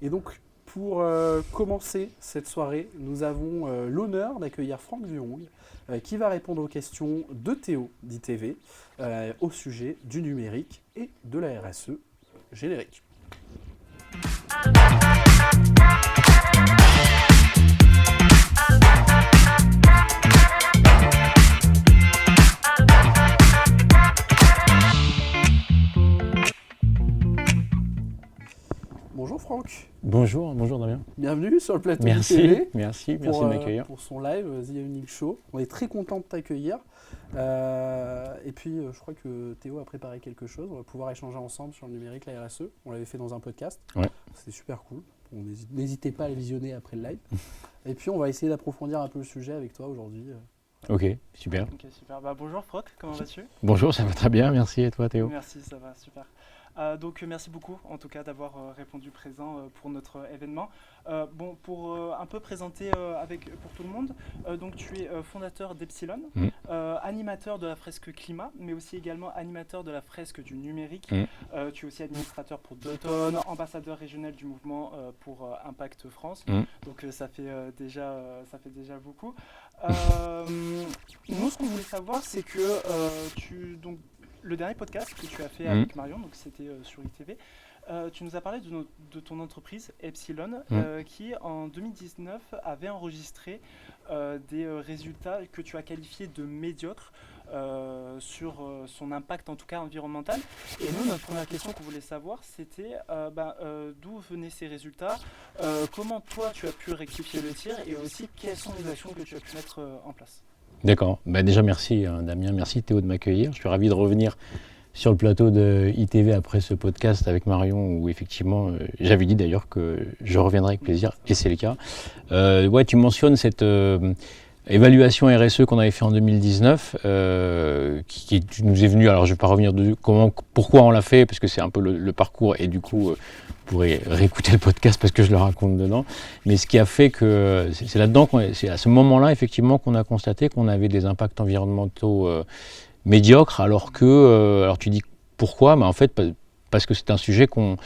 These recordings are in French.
Et donc, pour commencer cette soirée, nous avons l'honneur d'accueillir Franck Vuong, qui va répondre aux questions de Théo d'ITV au sujet du numérique et de la RSE. Générique. Bonjour Franck. Bonjour Damien. Bienvenue sur le plateau Merci, d'ITV. merci de m'accueillir. Pour son live The Unique Show. On est très content de t'accueillir. Et puis je crois que Théo a préparé quelque chose. On va pouvoir échanger ensemble sur le numérique, la RSE. On l'avait fait dans un podcast. Ouais. C'était super cool. N'hésitez pas à le visionner après le live. Et puis on va essayer d'approfondir un peu le sujet avec toi aujourd'hui. Ok, super. Ok, super. Bonjour Franck, comment vas-tu? Bonjour, ça va très bien, merci. Et toi Théo? Merci, ça va, super. Donc merci beaucoup en tout cas d'avoir répondu présent pour notre événement. Pour un peu présenter pour tout le monde, donc tu es fondateur d'Epsilon, animateur de la fresque climat, mais aussi également animateur de la fresque du numérique. Tu es aussi administrateur pour Doton, ambassadeur régional du mouvement pour Impact France. Donc ça fait déjà beaucoup. Nous, ce qu'on voulait savoir, c'est que le dernier podcast que tu as fait avec Marion, donc c'était sur ITV, tu nous as parlé de ton entreprise Epsilon, qui en 2019 avait enregistré des résultats que tu as qualifiés de médiocres sur son impact en tout cas environnemental. Et nous, notre première question qu'on voulait savoir, c'était d'où venaient ces résultats, comment toi tu as pu rectifier le tir et aussi quelles sont les actions que tu as pu mettre en place. D'accord. Déjà merci Damien, merci Théo de m'accueillir. Je suis ravi de revenir sur le plateau de ITV après ce podcast avec Marion où effectivement j'avais dit d'ailleurs que je reviendrai avec plaisir et c'est le cas. Tu mentionnes cette évaluation RSE qu'on avait fait en 2019 qui nous est venue, alors je ne vais pas revenir dessus, pourquoi on l'a fait parce que c'est un peu le parcours et du coup vous pourrez réécouter le podcast parce que je le raconte dedans, mais ce qui a fait que c'est là-dedans, c'est à ce moment-là effectivement qu'on a constaté qu'on avait des impacts environnementaux médiocres alors tu dis pourquoi, mais en fait parce que c'est un sujet qu'on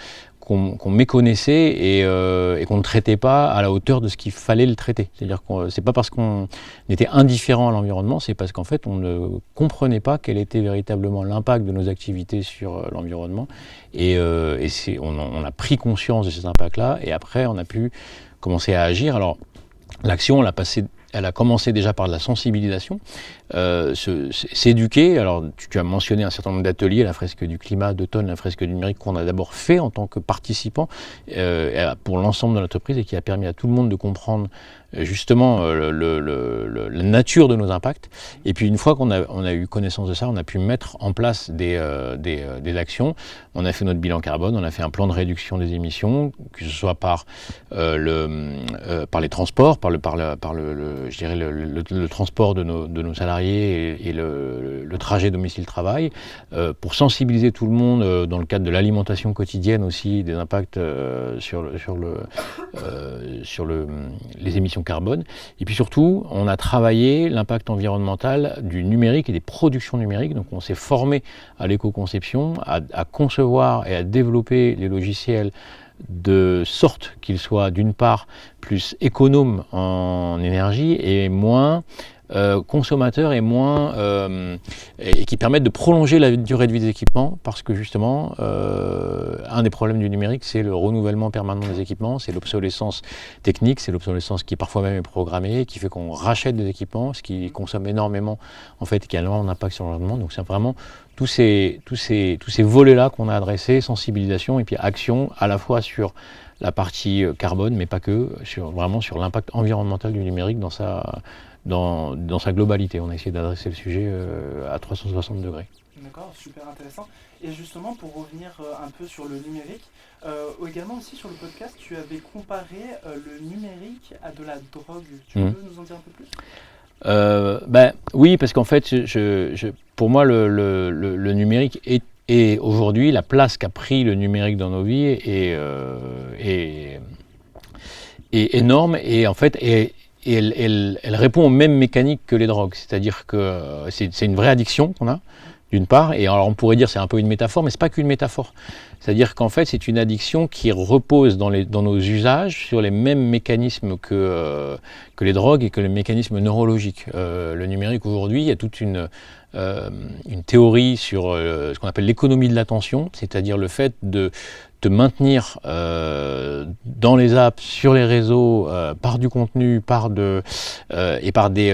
méconnaissait et qu'on ne traitait pas à la hauteur de ce qu'il fallait le traiter. C'est-à-dire que c'est pas parce qu'on était indifférent à l'environnement, c'est parce qu'en fait on ne comprenait pas quel était véritablement l'impact de nos activités sur l'environnement. On a pris conscience de ces impacts-là et après on a pu commencer à agir. Alors l'action, elle a commencé déjà par de la sensibilisation, s'éduquer. Alors, tu as mentionné un certain nombre d'ateliers, la fresque du climat, Doton, la fresque du numérique, qu'on a d'abord fait en tant que participant pour l'ensemble de l'entreprise et qui a permis à tout le monde de comprendre justement la nature de nos impacts. Et puis, une fois qu'on a eu connaissance de ça, on a pu mettre en place des actions. On a fait notre bilan carbone, on a fait un plan de réduction des émissions, que ce soit par les transports, par le transport de nos salariés et le trajet domicile-travail, pour sensibiliser tout le monde dans le cadre de l'alimentation quotidienne aussi, des impacts sur les émissions carbone. Et puis surtout, on a travaillé l'impact environnemental du numérique et des productions numériques. Donc on s'est formé à l'éco-conception, à concevoir et à développer les logiciels de sorte qu'ils soient d'une part plus économes en énergie et moins consommateurs et qui permettent de prolonger la durée de vie des équipements parce que justement un des problèmes du numérique c'est le renouvellement permanent des équipements, c'est l'obsolescence technique, c'est l'obsolescence qui parfois même est programmée, qui fait qu'on rachète des équipements, ce qui consomme énormément en fait, qui a énormément d'impact sur l'environnement. Donc c'est vraiment tous ces volets-là qu'on a adressés, sensibilisation et puis action à la fois sur la partie carbone, mais pas que, vraiment sur l'impact environnemental du numérique dans sa globalité. On a essayé d'adresser le sujet à 360 degrés. D'accord, super intéressant. Et justement, pour revenir un peu sur le numérique, également aussi sur le podcast, tu avais comparé le numérique à de la drogue. Tu peux nous en dire un peu plus ? Oui, parce qu'en fait, pour moi, le numérique est aujourd'hui, la place qu'a pris le numérique dans nos vies est énorme et en fait, elle répond aux mêmes mécaniques que les drogues. C'est-à-dire que c'est une vraie addiction qu'on a. d'une part, et alors on pourrait dire c'est un peu une métaphore, mais c'est pas qu'une métaphore. C'est-à-dire qu'en fait, c'est une addiction qui repose dans nos usages sur les mêmes mécanismes que les drogues et que les mécanismes neurologiques. Le numérique aujourd'hui, il y a toute une théorie sur ce qu'on appelle l'économie de l'attention, c'est-à-dire le fait de te maintenir dans les apps, sur les réseaux, par du contenu, et par des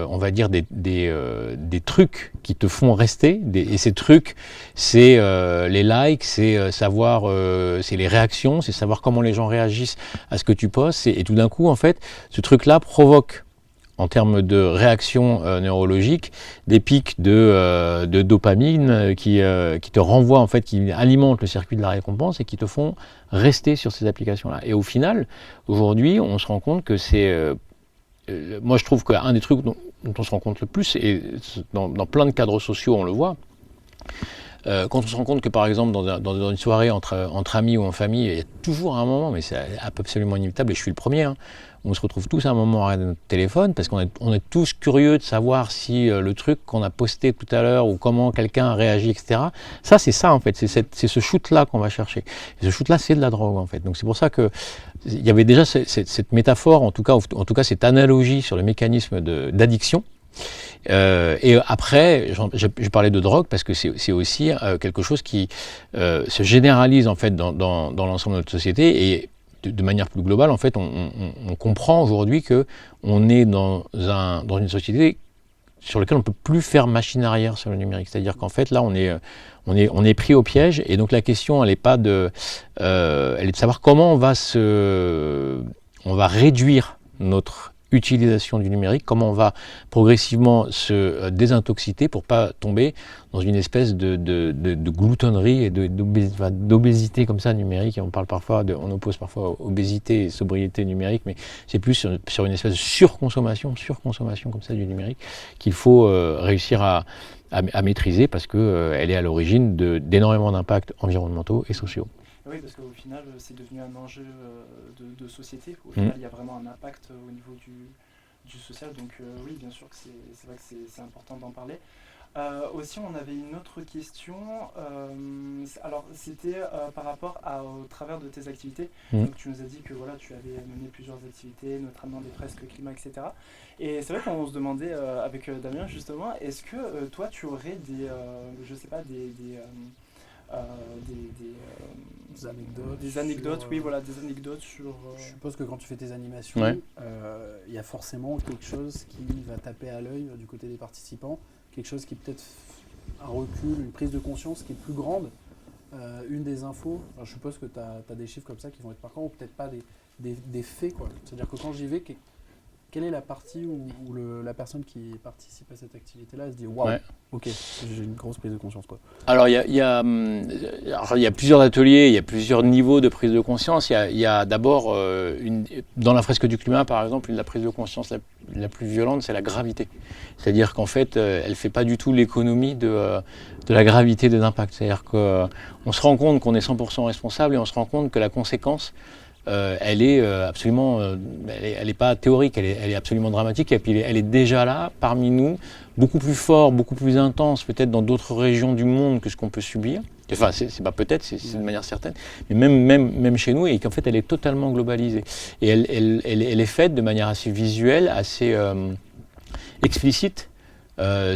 on va dire des trucs qui te font rester. Et ces trucs, c'est les likes, c'est savoir, c'est les réactions, c'est savoir comment les gens réagissent à ce que tu postes. Et tout d'un coup, en fait, ce truc-là provoque, en termes de réaction neurologique, des pics de dopamine qui te renvoient, en fait, qui alimentent le circuit de la récompense et qui te font rester sur ces applications-là. Et au final, aujourd'hui, on se rend compte que c'est... moi, je trouve qu'un des trucs dont on se rend compte le plus, et dans plein de cadres sociaux, on le voit, quand on se rend compte que, par exemple, dans une soirée entre amis ou en famille, il y a toujours un moment, mais c'est absolument inévitable, et je suis le premier, hein, on se retrouve tous à un moment à notre téléphone, parce qu'on est tous curieux de savoir si le truc qu'on a posté tout à l'heure, ou comment quelqu'un a réagi, etc. Ça, c'est ça, en fait, c'est ce shoot-là qu'on va chercher. Et ce shoot-là, c'est de la drogue, en fait. Donc c'est pour ça que il y avait déjà cette métaphore, en tout cas cette analogie sur le mécanisme d'addiction. Et après, je parlais de drogue parce que c'est aussi quelque chose qui se généralise en fait dans l'ensemble de notre société, et de manière plus globale, en fait, on comprend aujourd'hui que on est dans une société sur laquelle on ne peut plus faire machine arrière sur le numérique. C'est-à-dire qu'en fait, là, on est pris au piège, et donc la question, elle est de savoir comment on va réduire notre utilisation du numérique, comment on va progressivement se désintoxiquer pour pas tomber dans une espèce de gloutonnerie et d'obésité comme ça numérique. Et on on oppose parfois obésité et sobriété numérique, mais c'est plus sur une espèce de surconsommation comme ça du numérique qu'il faut réussir à maîtriser, parce que elle est à l'origine d'énormément d'impacts environnementaux et sociaux. Oui, parce qu'au final, c'est devenu un enjeu de société. Au final, il y a vraiment un impact au niveau du social. Donc oui, bien sûr que c'est vrai que c'est important d'en parler. Aussi, on avait une autre question. Alors, c'était par rapport au travers de tes activités. Donc, tu nous as dit que voilà, tu avais mené plusieurs activités, notamment des fresques climat, etc. Et c'est vrai qu'on se demandait avec Damien, justement, est-ce que toi, tu aurais je sais pas, des anecdotes, oui, voilà, des anecdotes sur... Je suppose que quand tu fais tes animations, y a forcément quelque chose qui va taper à l'œil du côté des participants, quelque chose qui peut-être un recul, une prise de conscience qui est plus grande, une des infos. Alors, je suppose que tu as des chiffres comme ça qui vont être marquants, ou peut-être pas des faits, quoi. C'est-à-dire que quand j'y vais, quelle est la partie où la personne qui participe à cette activité-là se dit « Waouh, ok, j'ai une grosse prise de conscience, quoi ». Alors, il y a plusieurs ateliers, il y a plusieurs niveaux de prise de conscience. Il y a d'abord, dans la fresque du climat, par exemple, la prise de conscience la plus violente, c'est la gravité. C'est-à-dire qu'en fait, elle ne fait pas du tout l'économie de la gravité des impacts. C'est-à-dire qu'on se rend compte qu'on est 100% responsable, et on se rend compte que la conséquence, elle est absolument, elle n'est pas théorique, elle est absolument dramatique, et puis elle est déjà là, parmi nous, beaucoup plus fort, beaucoup plus intense, peut-être dans d'autres régions du monde que ce qu'on peut subir. Enfin, c'est pas peut-être, c'est de manière certaine, mais même chez nous, et qu'en fait, elle est totalement globalisée. Et elle est faite de manière assez visuelle, assez explicite,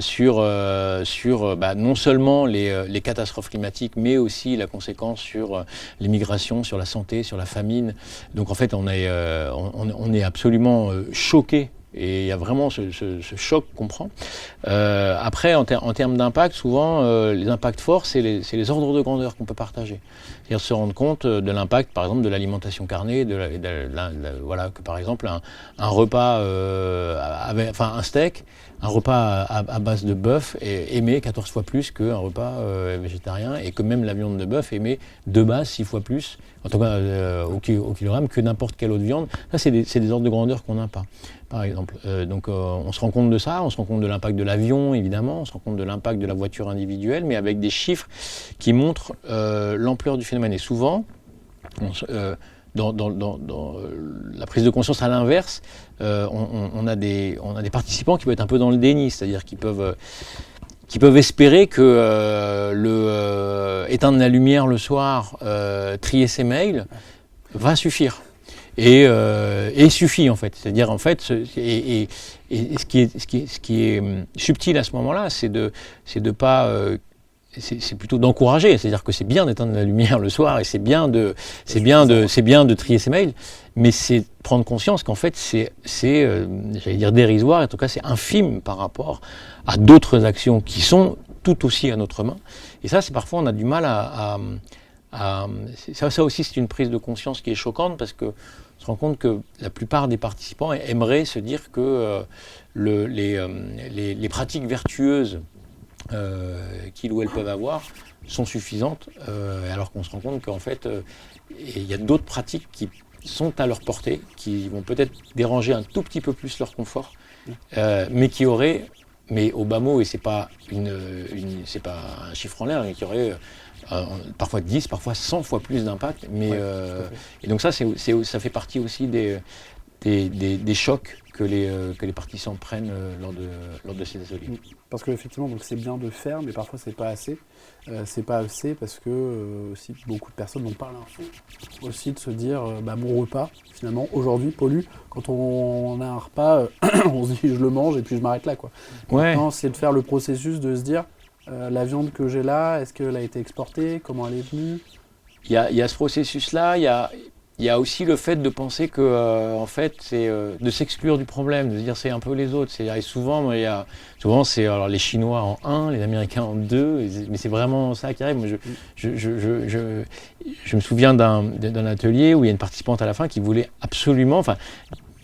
sur non seulement les catastrophes climatiques, mais aussi la conséquence sur les migrations, sur la santé, sur la famine. Donc en fait, on est absolument choqué, et il y a vraiment ce choc qu'on prend. Après, en termes d'impact, souvent, les impacts forts, c'est les ordres de grandeur qu'on peut partager. C'est-à-dire se rendre compte de l'impact, par exemple, de l'alimentation carnée, voilà, que par exemple, un repas, un steak, un repas à base de bœuf émet 14 fois plus qu'un repas végétarien, et que même la viande de bœuf émet de base 6 fois plus, en tout cas au kilogramme, que n'importe quelle autre viande. Ça, c'est des ordres de grandeur qu'on n'a pas, par exemple. Donc on se rend compte de ça, on se rend compte de l'impact de l'avion, évidemment, on se rend compte de l'impact de la voiture individuelle, mais avec des chiffres qui montrent l'ampleur du phénomène. Et souvent, dans la prise de conscience à l'inverse, on a des participants qui peuvent être un peu dans le déni, c'est-à-dire qui qui peuvent espérer que éteindre la lumière le soir, trier ses mails, va suffire. Et suffit en fait. C'est-à-dire en fait, et ce qui est subtil à ce moment-là, c'est plutôt d'encourager. C'est-à-dire que c'est bien d'éteindre la lumière le soir et c'est bien de trier ses mails, mais c'est prendre conscience qu'en fait j'allais dire dérisoire, en tout cas c'est infime par rapport à d'autres actions qui sont tout aussi à notre main. Et ça, c'est parfois on a du mal ça aussi c'est une prise de conscience qui est choquante parce que on se rend compte que la plupart des participants aimeraient se dire que les pratiques vertueuses qu'ils ou elles peuvent avoir sont suffisantes, alors qu'on se rend compte qu'en fait il y a d'autres pratiques qui sont à leur portée, qui vont peut-être déranger un tout petit peu plus leur confort, mais qui auraient, mais au bas mot, et c'est pas c'est pas un chiffre en l'air, mais qui aurait parfois 10, parfois 100 fois plus d'impact. Mais, et donc ça fait partie aussi des chocs que les participants prennent lors de ces ateliers. Parce qu'effectivement, c'est bien de faire, mais parfois c'est pas assez. C'est pas assez parce que aussi beaucoup de personnes n'ont pas l'info aussi de se dire mon repas finalement aujourd'hui pollue. Quand on a un repas, on se dit je le mange et puis je m'arrête là quoi. Maintenant, c'est de faire le processus de se dire la viande que j'ai là, est-ce qu'elle a été exportée, comment elle est venue. Il y a ce processus-là, il y a aussi le fait de penser que, en fait, c'est de s'exclure du problème, de se dire c'est un peu les autres. Et souvent, c'est alors, les Chinois en 1, les Américains en 2, mais c'est vraiment ça qui arrive. Moi, je me souviens d'un atelier où il y a une participante à la fin qui voulait absolument,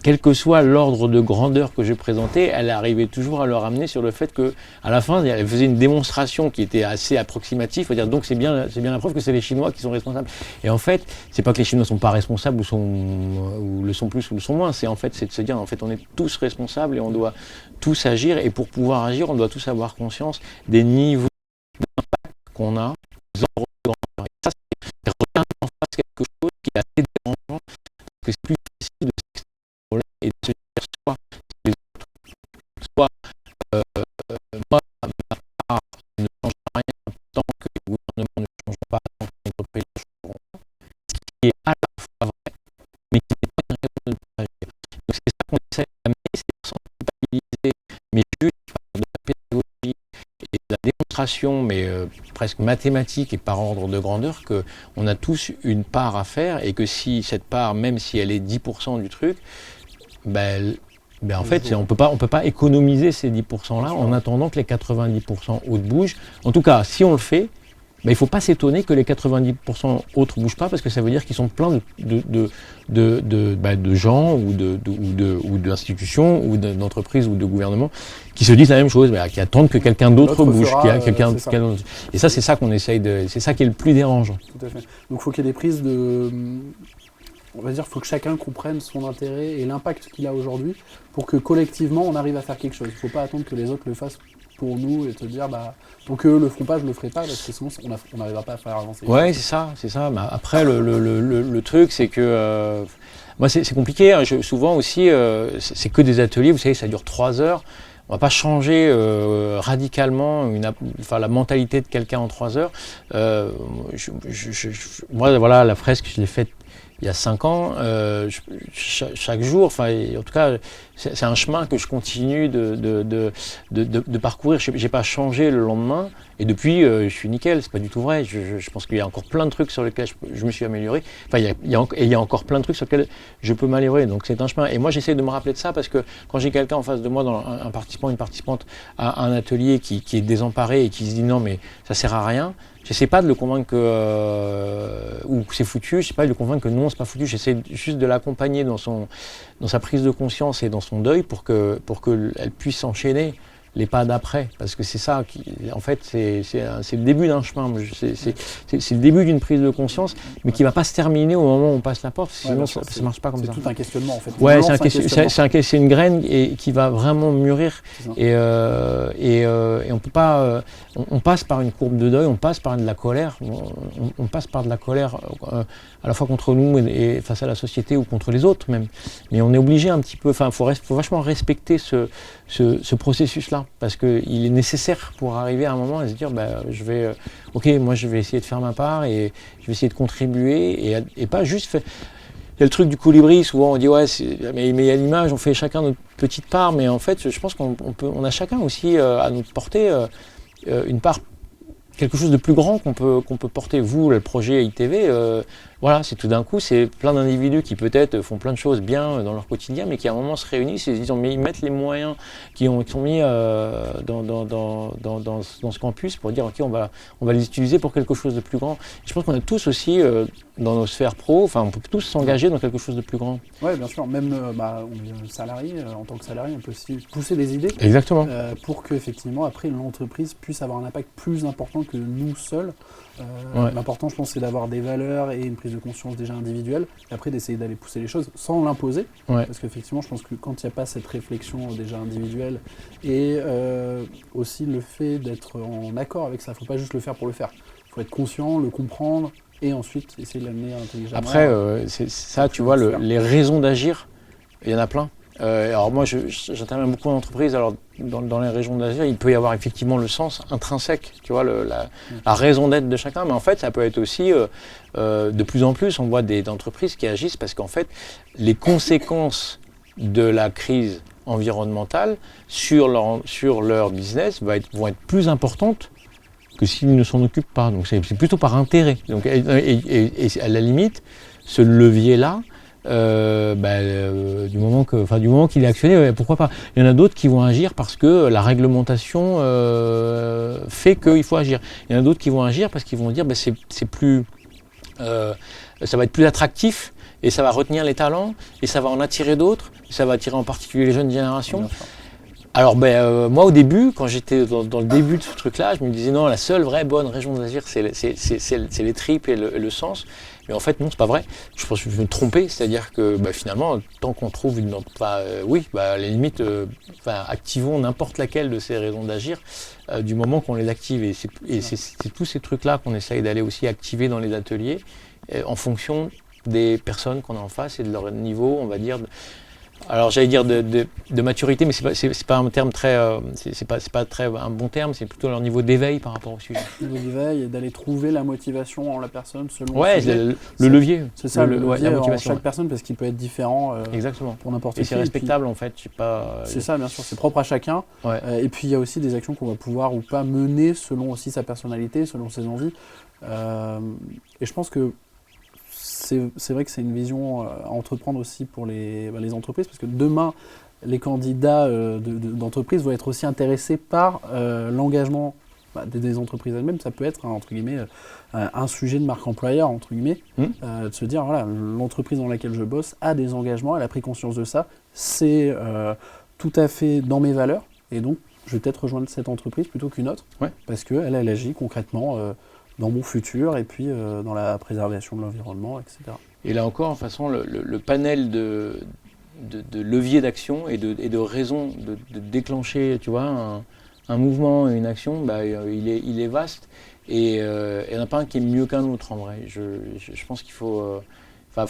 quel que soit l'ordre de grandeur que je présentais, elle arrivait toujours à le ramener sur le fait que, à la fin, elle faisait une démonstration qui était assez approximative, c'est-à-dire donc c'est bien la preuve que c'est les Chinois qui sont responsables. Et en fait, c'est pas que les Chinois sont pas responsables ou le sont plus ou le sont moins, c'est de se dire en fait on est tous responsables et on doit tous agir, et pour pouvoir agir, on doit tous avoir conscience des niveaux d'impact qu'on a, des ordres de grandeur. Et ça, c'est regarder en face quelque chose qui est assez dérangeant, parce que c'est plus difficile de et de se dire soit les autres, soit moi, ma part ne change rien tant que le gouvernement ne change pas, tant que les entreprises ne changeront pas, ce qui est à la fois vrai, mais qui n'est pas une raison de ne pas agir. Donc c'est ça qu'on essaie d'amener, c'est sans culpabiliser, mais juste de la pédagogie et de la démonstration, mais presque mathématique et par ordre de grandeur, qu'on a tous une part à faire et que si cette part, même si elle est 10% du truc, en fait, on peut pas économiser ces 10%-là en attendant que les 90% autres bougent. En tout cas, si on le fait, il ne faut pas s'étonner que les 90% autres ne bougent pas, parce que ça veut dire qu'ils sont pleins de gens ou d'institutions ou d'entreprises ou de gouvernements qui se disent la même chose, qui attendent que quelqu'un d'autre bouge. Et ça, c'est ça qu'on essaye c'est ça qui est le plus dérangeant. Tout à fait. Donc il faut qu'il y ait des prises de... On va dire qu'il faut que chacun comprenne son intérêt et l'impact qu'il a aujourd'hui pour que collectivement on arrive à faire quelque chose. Il ne faut pas attendre que les autres le fassent pour nous et te dire tant qu'eux ne le font pas, je ne le ferai pas, parce que sinon on n'arrivera pas à faire avancer. Ouais, c'est ça. Mais après, le truc, c'est que moi c'est compliqué. Hein. Souvent aussi, c'est que des ateliers, vous savez, ça dure 3 heures. On ne va pas changer radicalement la mentalité de quelqu'un en 3 heures. Moi, voilà, la fresque, je l'ai faite il y a 5 ans, chaque jour, en tout cas, c'est un chemin que je continue de parcourir. Je n'ai pas changé le lendemain, et depuis, je suis nickel. C'est pas du tout vrai. Je pense qu'il y a encore plein de trucs sur lesquels je me suis amélioré. Il y a encore plein de trucs sur lesquels je peux m'améliorer. Donc c'est un chemin. Et moi, j'essaie de me rappeler de ça, parce que quand j'ai quelqu'un en face de moi, un participant, une participante à un atelier qui est désemparé et qui se dit non, mais ça sert à rien. J'essaie pas de le convaincre ou que c'est foutu, j'essaie pas de le convaincre que non, c'est pas foutu, j'essaie juste de l'accompagner dans sa prise de conscience et dans son deuil pour qu'elle puisse enchaîner les pas d'après, parce que c'est ça en fait, c'est le début d'un chemin, c'est le début d'une prise de conscience, mais qui ne va pas se terminer au moment où on passe la porte, sinon ça ne marche pas comme ça. C'est tout un questionnement en fait. Ouais, c'est une graine qui va vraiment mûrir, et on peut pas, on passe par une courbe de deuil, on passe par de la colère, on passe par de la colère à la fois contre nous et face à la société ou contre les autres même, mais on est obligé un petit peu, faut vachement respecter ce processus-là. parce qu'il est nécessaire pour arriver à un moment et se dire moi je vais essayer de faire ma part et je vais essayer de contribuer et pas juste faire. Il y a le truc du colibri, souvent on dit mais à l'image on fait chacun notre petite part, mais en fait je pense qu'on a chacun aussi à notre portée une part, quelque chose de plus grand qu'on peut porter. Vous, le projet ITV, c'est tout d'un coup, c'est plein d'individus qui peut-être font plein de choses bien dans leur quotidien, mais qui à un moment se réunissent et se disent, mais ils mettent les moyens qui sont mis dans ce campus pour dire, ok, on va les utiliser pour quelque chose de plus grand. Et je pense qu'on a tous aussi, dans nos sphères pro, on peut tous s'engager dans quelque chose de plus grand. Oui, bien sûr. Même salarié, en tant que salarié, on peut aussi pousser des idées. Exactement. Pour qu'effectivement, après, l'entreprise puisse avoir un impact plus important que nous seuls. L'important, je pense, c'est d'avoir des valeurs et une prise de conscience déjà individuelle, et après d'essayer d'aller pousser les choses sans l'imposer. Parce qu'effectivement, je pense que quand il n'y a pas cette réflexion déjà individuelle et aussi le fait d'être en accord avec ça, il ne faut pas juste le faire pour le faire. Il faut être conscient, le comprendre et ensuite essayer de l'amener intelligemment. Après, c'est ça, tu vois, les raisons d'agir, il y en a plein. Alors moi, j'interviens beaucoup en entreprise. Alors dans les raisons d'agir, il peut y avoir effectivement le sens intrinsèque, tu vois, la raison d'être de chacun. Mais en fait, ça peut être aussi, de plus en plus, on voit des entreprises qui agissent parce qu'en fait, les conséquences de la crise environnementale sur leur business vont être plus importantes que s'ils ne s'en occupent pas. Donc c'est plutôt par intérêt. Donc, et à la limite, ce levier-là, du moment qu'il est actionné, pourquoi pas. Il y en a d'autres qui vont agir parce que la réglementation fait qu'il faut agir. Il y en a d'autres qui vont agir parce qu'ils vont dire c'est plus, ça va être plus attractif et ça va retenir les talents et ça va en attirer d'autres. Ça va attirer en particulier les jeunes générations. Alors moi au début, quand j'étais dans le début de ce truc-là, je me disais non, la seule vraie bonne raison d'agir, c'est les tripes et le sens. Mais en fait non, c'est pas vrai. Je pense que je vais me tromper, c'est-à-dire que finalement, tant qu'on trouve à la limite, activons n'importe laquelle de ces raisons d'agir du moment qu'on les active. Et c'est tous ces trucs-là qu'on essaye d'aller aussi activer dans les ateliers en fonction des personnes qu'on a en face et de leur niveau, on va dire. Alors j'allais dire de maturité, mais c'est pas un terme très, c'est pas très un bon terme, c'est plutôt leur niveau d'éveil par rapport au sujet. Le niveau d'éveil et d'aller trouver la motivation en la personne selon le levier. C'est ça, le levier la motivation, en chaque personne parce qu'il peut être différent exactement. Pour n'importe qui. Et c'est respectable en fait, c'est ça, bien sûr, c'est propre à chacun. Et puis il y a aussi des actions qu'on va pouvoir ou pas mener selon aussi sa personnalité, selon ses envies. Et je pense que c'est vrai que c'est une vision à entreprendre aussi pour les entreprises, parce que demain, les candidats d'entreprises vont être aussi intéressés par l'engagement des entreprises elles-mêmes. Ça peut être, entre guillemets, un sujet de marque employeur, entre guillemets, de se dire, voilà, l'entreprise dans laquelle je bosse a des engagements, elle a pris conscience de ça, c'est tout à fait dans mes valeurs, et donc je vais peut-être rejoindre cette entreprise plutôt qu'une autre, parce qu'elle agit concrètement dans mon futur et puis dans la préservation de l'environnement, etc. Et là encore, de toute façon, le panel de leviers d'action et de raisons de déclencher, tu vois, un mouvement et une action, il est vaste et il n'y en a pas un qui est mieux qu'un autre en vrai. Je pense qu'il faut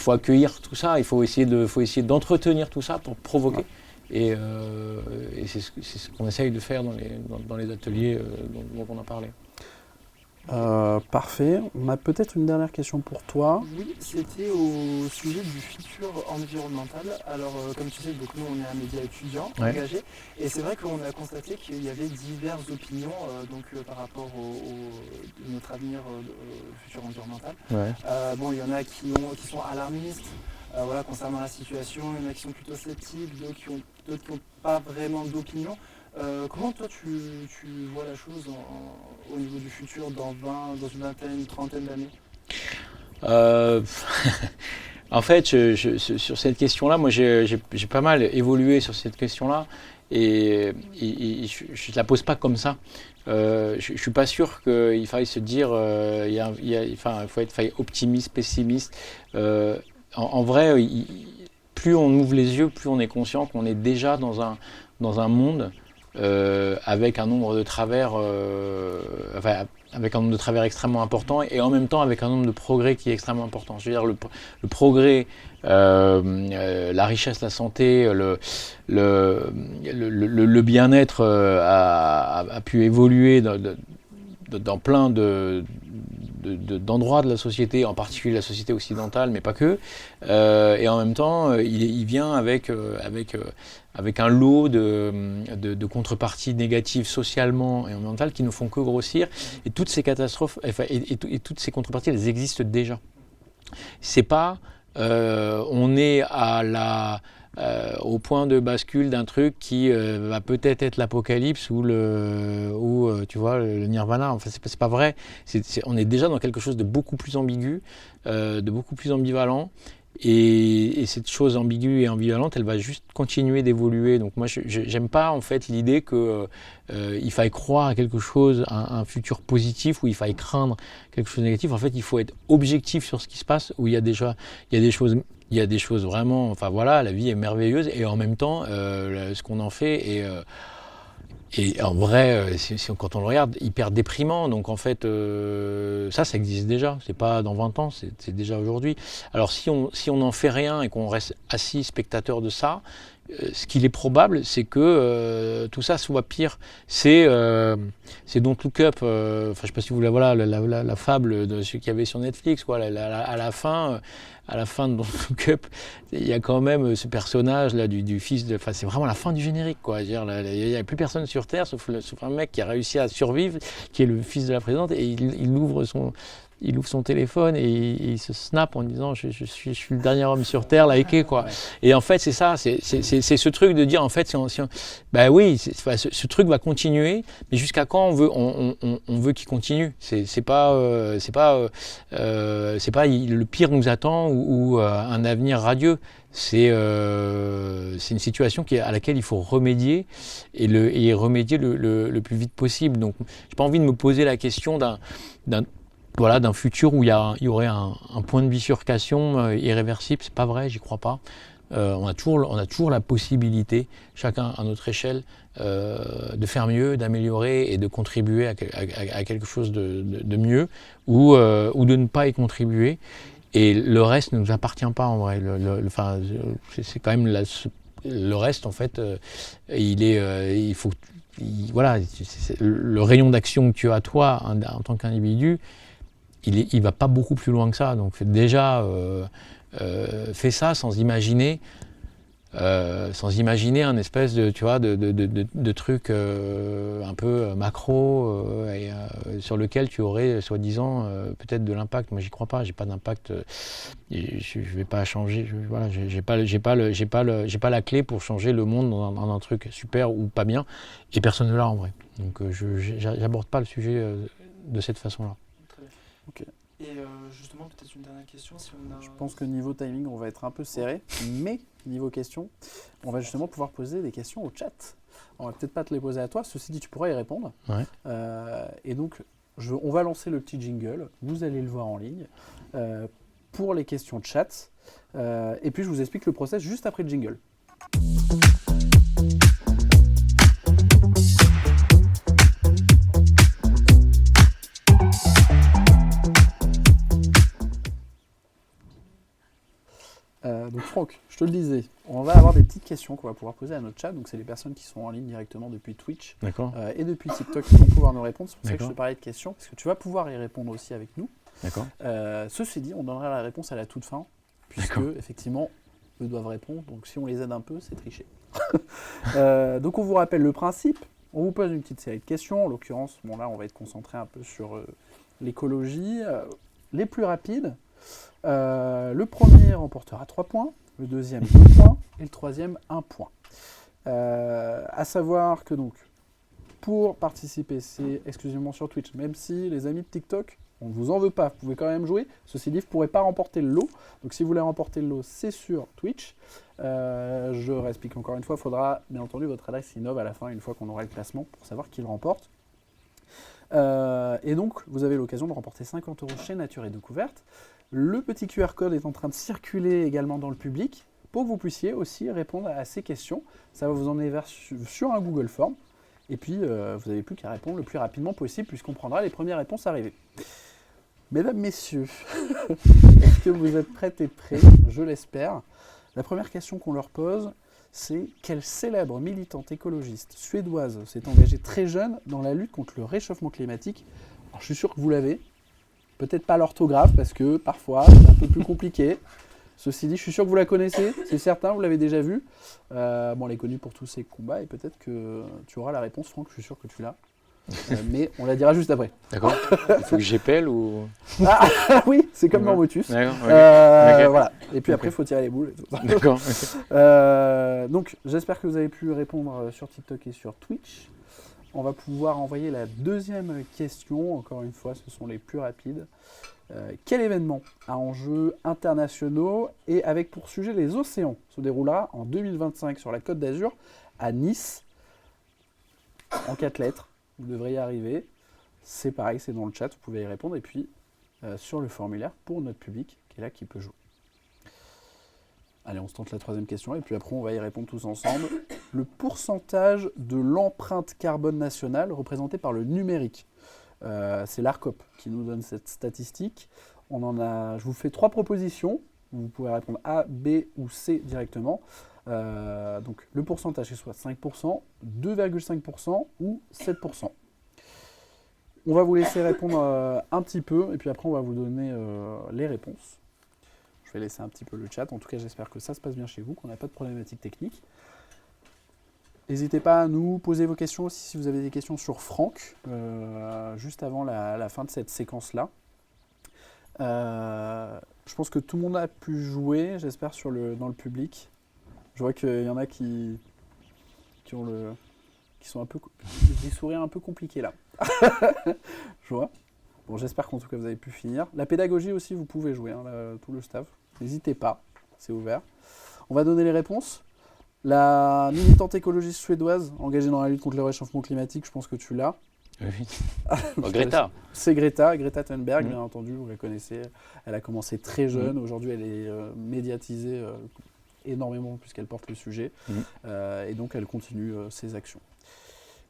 accueillir tout ça, il faut essayer d'entretenir tout ça pour provoquer. Et c'est ce qu'on essaye de faire dans les ateliers dont on a parlé. Parfait. On a peut-être une dernière question pour toi. Oui, c'était au sujet du futur environnemental. Alors, comme tu sais, donc nous, on est un média étudiant engagé. Et c'est vrai qu'on a constaté qu'il y avait diverses opinions par rapport à notre avenir futur environnemental. Il y en a qui sont alarmistes concernant la situation. Il y en a qui sont plutôt sceptiques, d'autres qui n'ont pas vraiment d'opinion. Comment toi tu vois la chose au niveau du futur dans une vingtaine, une trentaine d'années? En fait, sur cette question-là, moi j'ai pas mal évolué sur cette question-là et je ne la pose pas comme ça. Je ne suis pas sûr qu'il faille se dire il faut être optimiste, pessimiste. En vrai, plus on ouvre les yeux, plus on est conscient qu'on est déjà dans un monde avec un nombre de travers, avec un nombre de travers extrêmement important et en même temps avec un nombre de progrès qui est extrêmement important. Je veux dire, le progrès, la richesse, la santé, le bien-être a pu évoluer dans plein d'endroits de la société, en particulier la société occidentale, mais pas que. Et en même temps, il vient avec un lot de contreparties négatives socialement et environnementales qui ne font que grossir. Et toutes ces catastrophes, et toutes ces contreparties, elles existent déjà. C'est pas, on est au point de bascule d'un truc qui va peut-être être l'apocalypse ou tu vois, le nirvana. Enfin, c'est pas vrai. On est déjà dans quelque chose de beaucoup plus ambigu, de beaucoup plus ambivalent. Et cette chose ambiguë et ambivalente, elle va juste continuer d'évoluer. Donc moi, j'aime pas en fait l'idée que il faille croire à quelque chose, un futur positif, ou il faille craindre quelque chose de négatif. En fait, il faut être objectif sur ce qui se passe, où il y a des choses vraiment, enfin voilà, la vie est merveilleuse, et en même temps, ce qu'on en fait et en vrai, quand on le regarde, hyper déprimant. Donc en fait, ça existe déjà. C'est pas dans 20 ans, c'est déjà aujourd'hui. Alors si on n'en fait rien et qu'on reste assis spectateur de ça, ce qu'il est probable, c'est que tout ça soit pire. C'est Don't Look Up. Je sais pas si vous voulez, voilà, la fable de ce qu'il y avait sur Netflix, quoi. À la fin de Don't Look Up, il y a quand même ce personnage là du fils de. Enfin, c'est vraiment la fin du générique, quoi. Il n'y a plus personne sur Terre sauf un mec qui a réussi à survivre, qui est le fils de la présidente, et il ouvre son téléphone et il se snap en disant je suis le dernier homme sur Terre, liké, quoi. Ouais. Et en fait, c'est ça, c'est ce truc de dire, en fait, bah oui, ce truc va continuer, mais jusqu'à quand on veut qu'il continue. C'est pas le pire nous attend ou un avenir radieux. C'est une situation à laquelle il faut remédier et remédier le plus vite possible. Donc, j'ai pas envie de me poser la question d'un futur où il y aurait un point de bifurcation irréversible. C'est pas vrai, j'y crois pas. On a toujours la possibilité, chacun à notre échelle, de faire mieux, d'améliorer et de contribuer à quelque chose de mieux ou de ne pas y contribuer. Et le reste ne nous appartient pas, en vrai. C'est quand même le reste, en fait, le rayon d'action que tu as toi en tant qu'individu, il va pas beaucoup plus loin que ça. Donc déjà, fais ça sans imaginer un espèce de truc un peu macro sur lequel tu aurais soi-disant peut-être de l'impact. Moi, j'y crois pas. J'ai pas d'impact. Je vais pas changer. J'ai pas la clé pour changer le monde dans un truc super ou pas bien. Et personne ne l'a, en vrai. Donc j'aborde pas le sujet de cette façon-là. Okay. Et justement, peut-être une dernière question. Je pense que niveau timing, on va être un peu serré, mais niveau question, on va justement pouvoir poser des questions au chat. On va peut-être pas te les poser à toi, ceci dit, tu pourras y répondre. Ouais. Et donc, on va lancer le petit jingle, vous allez le voir en ligne, pour les questions chat. Et puis, je vous explique le process juste après le jingle. Donc Franck, je te le disais, on va avoir des petites questions qu'on va pouvoir poser à notre chat. Donc c'est les personnes qui sont en ligne directement depuis Twitch et depuis TikTok qui vont pouvoir nous répondre. C'est pour ça que je te parlais de questions, parce que tu vas pouvoir y répondre aussi avec nous. D'accord. Ceci dit, on donnera la réponse à la toute fin, puisque effectivement, eux doivent répondre. Donc si on les aide un peu, c'est tricher. Donc on vous rappelle le principe. On vous pose une petite série de questions. En l'occurrence, là, on va être concentré un peu sur l'écologie. Les plus rapides. Le premier remportera 3 points, le deuxième 2 points et le troisième 1 point. À savoir que donc, pour participer, c'est exclusivement sur Twitch, même si les amis de TikTok, on ne vous en veut pas, vous pouvez quand même jouer. Ceci dit, vous ne pourrez pas remporter le lot. Donc si vous voulez remporter le lot, c'est sur Twitch. Je réexplique encore une fois, il faudra bien entendu votre adresse Innov à la fin, une fois qu'on aura le classement, pour savoir qui le remporte. Et donc, vous avez l'occasion de remporter 50 € chez Nature et Découverte. Le petit QR code est en train de circuler également dans le public pour que vous puissiez aussi répondre à ces questions. Ça va vous emmener sur un Google Form. Et puis, vous n'avez plus qu'à répondre le plus rapidement possible, puisqu'on prendra les premières réponses arrivées. Mesdames, messieurs, est-ce que vous êtes prêtes et prêts? Je l'espère. La première question qu'on leur pose, c'est quelle célèbre militante écologiste suédoise s'est engagée très jeune dans la lutte contre le réchauffement climatique? Alors, je suis sûr que vous l'avez. Peut-être pas l'orthographe, parce que parfois, c'est un peu plus compliqué. Ceci dit, je suis sûr que vous la connaissez, c'est certain, vous l'avez déjà vue. Bon, elle est connue pour tous ses combats, et peut-être que tu auras la réponse, Franck, je suis sûr que tu l'as. Mais on la dira juste après. D'accord. Il faut que j'épelle ou... Ah oui, c'est comme dans Motus. D'accord, okay. Voilà. Et puis après, il faut tirer les boules. Et tout. D'accord. Donc, j'espère que vous avez pu répondre sur TikTok et sur Twitch. On va pouvoir envoyer la deuxième question. Encore une fois, ce sont les plus rapides. Quel événement à enjeux internationaux et avec pour sujet les océans se déroulera en 2025 sur la Côte d'Azur à Nice? En 4 lettres, vous devriez y arriver. C'est pareil, c'est dans le chat, vous pouvez y répondre. Et puis, sur le formulaire pour notre public qui est là, qui peut jouer. Allez, on se tente la troisième question et puis après, on va y répondre tous ensemble. Le pourcentage de l'empreinte carbone nationale représenté par le numérique. C'est l'ARCOP qui nous donne cette statistique. Je vous fais 3 propositions. Vous pouvez répondre A, B ou C directement. Donc le pourcentage est soit 5%, 2,5% ou 7%. On va vous laisser répondre un petit peu et puis après on va vous donner les réponses. Je vais laisser un petit peu le chat. En tout cas, j'espère que ça se passe bien chez vous, qu'on n'a pas de problématique technique. N'hésitez pas à nous poser vos questions aussi si vous avez des questions sur Franck, juste avant la fin de cette séquence-là. Je pense que tout le monde a pu jouer, j'espère, dans le public. Je vois qu'il y en a qui sont un peu des sourires un peu compliqués là. Je vois. Bon, j'espère qu'en tout cas vous avez pu finir. La pédagogie aussi, vous pouvez jouer, hein, tout le staff. N'hésitez pas, c'est ouvert. On va donner les réponses. La militante écologiste suédoise engagée dans la lutte contre le réchauffement climatique, je pense que tu l'as. Oui. Greta. C'est Greta Thunberg, bien entendu, vous la connaissez. Elle a commencé très jeune, aujourd'hui elle est médiatisée énormément puisqu'elle porte le sujet, et donc elle continue ses actions.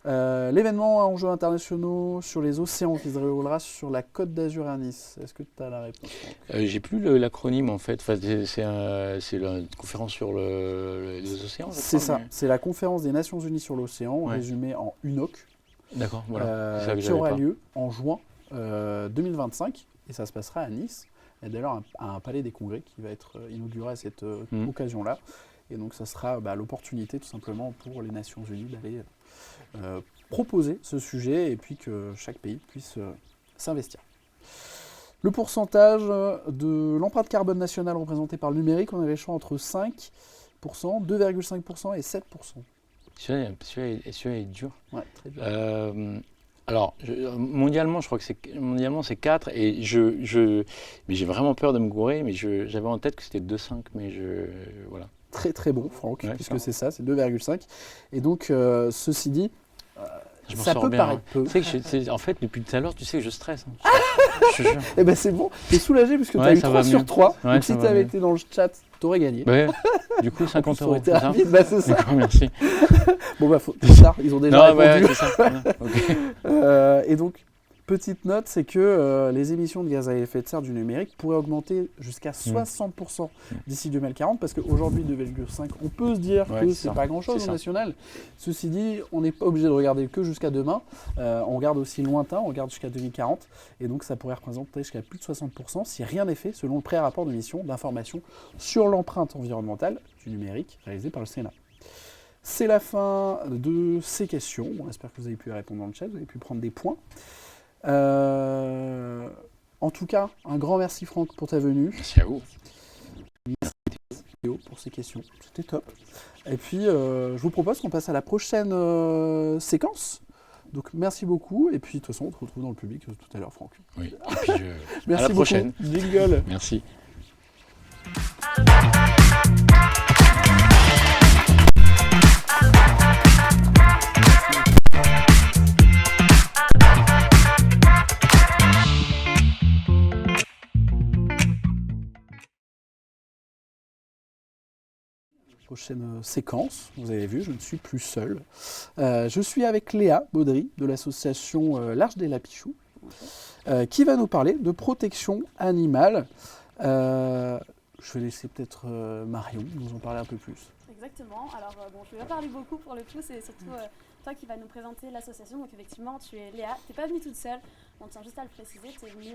L'événement à enjeux internationaux sur les océans qui se déroulera sur la Côte d'Azur à Nice. Est-ce que tu as la réponse? J'ai plus l'acronyme en fait. Enfin, c'est la conférence sur les océans. C'est ça. C'est la conférence des Nations Unies sur l'océan, résumée en UNOC. D'accord. Voilà. Qui aura lieu en juin 2025 et ça se passera à Nice. Il y a d'ailleurs un palais des congrès qui va être inauguré à cette occasion-là. Et donc ça sera l'opportunité tout simplement pour les Nations Unies d'aller proposer ce sujet et puis que chaque pays puisse s'investir. Le pourcentage de l'empreinte carbone nationale représentée par le numérique, on avait le choix entre 5%, 2,5% et 7%. Celui-là est dur. Ouais, très dur. Alors, mondialement, je crois que c'est 4 et mais j'ai vraiment peur de me gourer, mais j'avais en tête que c'était 2,5, mais voilà. Très très bon, Franck, puisque c'est ça, c'est 2,5. Et donc, ceci dit, ça peut paraître peu. Tu sais que en fait, depuis tout à l'heure, tu sais que je stresse. Hein. Je te jure. Eh ben c'est bon, t'es soulagé puisque tu as eu 3 sur 3. Ouais, donc si tu avais été dans le chat, t'aurais gagné. Ouais, du coup, 50 €. Été rapide, bah, c'est ça. D'accord, merci. Bon, bah, trop tard, ils ont déjà répondu. Ouais, c'est ça. Okay. Et donc, petite note, c'est que les émissions de gaz à effet de serre du numérique pourraient augmenter jusqu'à 60% d'ici 2040, parce qu'aujourd'hui, 2,5, on peut se dire que c'est pas grand-chose au national. Ceci dit, on n'est pas obligé de regarder que jusqu'à demain. On regarde aussi lointain, on regarde jusqu'à 2040, et donc ça pourrait représenter jusqu'à plus de 60% si rien n'est fait, selon le pré-rapport de mission d'information sur l'empreinte environnementale du numérique réalisé par le Sénat. C'est la fin de ces questions. Bon, j'espère que vous avez pu répondre dans le chat, vous avez pu prendre des points. En tout cas, un grand merci Franck pour ta venue. Merci à vous. Merci Théo pour ces questions, c'était top. Et puis je vous propose qu'on passe à la prochaine séquence. Donc merci beaucoup et puis de toute façon on te retrouve dans le public tout à l'heure Franck. Oui. Et puis merci à la prochaine. Jingle. Merci. prochaine séquence. Vous avez vu, je ne suis plus seul. Je suis avec Léa Baudry de l'association L'Arche des Lapichoux, qui va nous parler de protection animale. Je vais laisser peut-être Marion nous en parler un peu plus. Exactement. Alors, je ne vais pas parler beaucoup pour le coup, c'est surtout toi qui vas nous présenter l'association. Donc, effectivement, tu es Léa. Tu n'es pas venue toute seule. On tient juste à le préciser. Tu es venue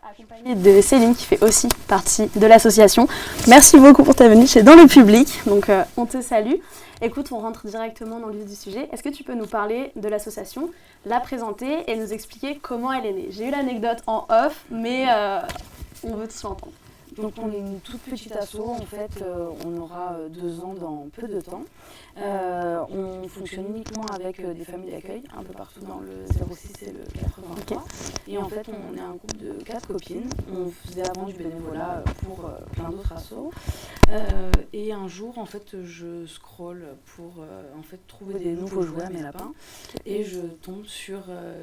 accompagnée de Céline, qui fait aussi partie de l'association. Merci beaucoup pour ta venue. Tu es dans le public. Donc, on te salue. Écoute, on rentre directement dans le vif du sujet. Est-ce que tu peux nous parler de l'association, la présenter et nous expliquer comment elle est née? J'ai eu l'anecdote en off, mais on veut tout entendre. Donc on est une toute petite asso, en fait on aura 2 ans dans peu de temps. On fonctionne uniquement avec des familles d'accueil un peu partout dans le 06 et le 83. Okay. Et en fait on est un groupe de 4 copines. On faisait avant du bénévolat pour plein d'autres assos. Et un jour en fait je scrolle pour trouver des nouveaux jouets à mes lapins. Et je tombe sur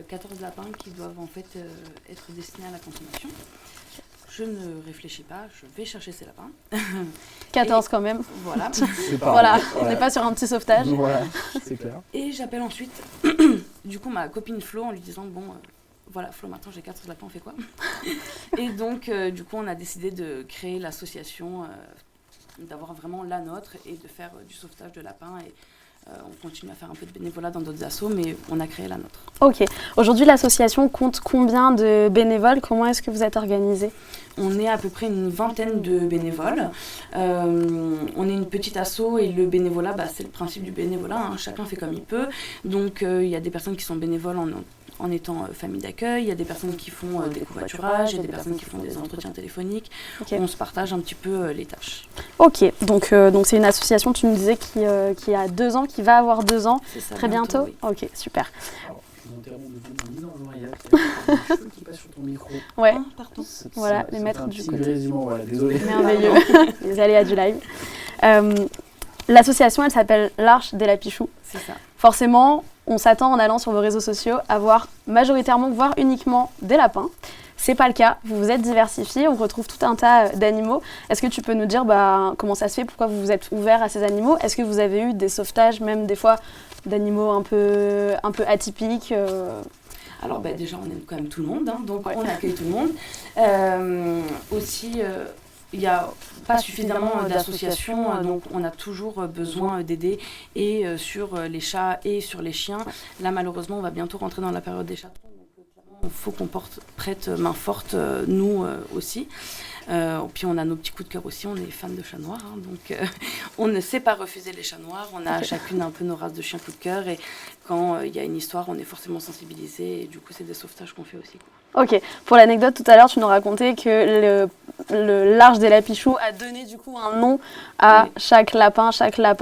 14 lapins qui doivent en fait être destinés à la consommation. Je ne réfléchis pas, je vais chercher ces lapins. 14 quand même. Voilà. Voilà, on n'est pas sur un petit sauvetage. Voilà, c'est clair. Et j'appelle ensuite, du coup, ma copine Flo en lui disant, voilà, Flo, maintenant j'ai 14 lapins, on fait quoi? Et donc, du coup, on a décidé de créer l'association, d'avoir vraiment la nôtre et de faire du sauvetage de lapins. Et on continue à faire un peu de bénévolat dans d'autres assos, mais on a créé la nôtre. Ok. Aujourd'hui, l'association compte combien de bénévoles? Comment est-ce que vous êtes organisés? On est à peu près une vingtaine de bénévoles. On est une petite asso et le bénévolat, c'est le principe du bénévolat. Hein. Chacun fait comme il peut. Donc, il y a des personnes qui sont bénévoles en étant famille d'accueil, il y a des personnes qui font des covoiturages, il y a des personnes qui font des entretiens téléphoniques. Okay. On se partage un petit peu les tâches. Ok, donc c'est une association, tu nous disais, qui a 2 ans, qui va avoir 2 ans ça, très bientôt. Oui. Ok, super. Alors, je vous interromps de vous dans l'oreillette. Il y a des cheveux qui passent sur ton micro. Ouais, pardon. Voilà, les mettre du côté. Résumant, voilà, désolé. Merveilleux, les aléas du live. L'association, elle s'appelle L'Arche des Lapichoux. C'est ça. Forcément, on s'attend en allant sur vos réseaux sociaux à voir majoritairement, voire uniquement des lapins. C'est pas le cas, vous vous êtes diversifiés, on retrouve tout un tas d'animaux. Est-ce que tu peux nous dire comment ça se fait, pourquoi vous vous êtes ouvert à ces animaux? Est-ce que vous avez eu des sauvetages, même des fois d'animaux un peu atypiques Alors déjà, on aime quand même tout le monde, hein, donc on accueille tout le monde. Il n'y a pas suffisamment d'associations, donc on a toujours besoin d'aider et sur les chats et sur les chiens. Là, malheureusement, on va bientôt rentrer dans la période des chatons, donc il faut qu'on prête main forte, nous aussi. Puis on a nos petits coups de cœur aussi, on est fans de chats noirs, hein, donc on ne sait pas refuser les chats noirs. On a chacune un peu nos races de chiens coup de cœur et quand il y a une histoire, on est forcément sensibilisé et du coup c'est des sauvetages qu'on fait aussi, quoi. Ok, pour l'anecdote tout à l'heure, tu nous racontais que l'Arche des Lapichoux a donné du coup un nom à chaque lapin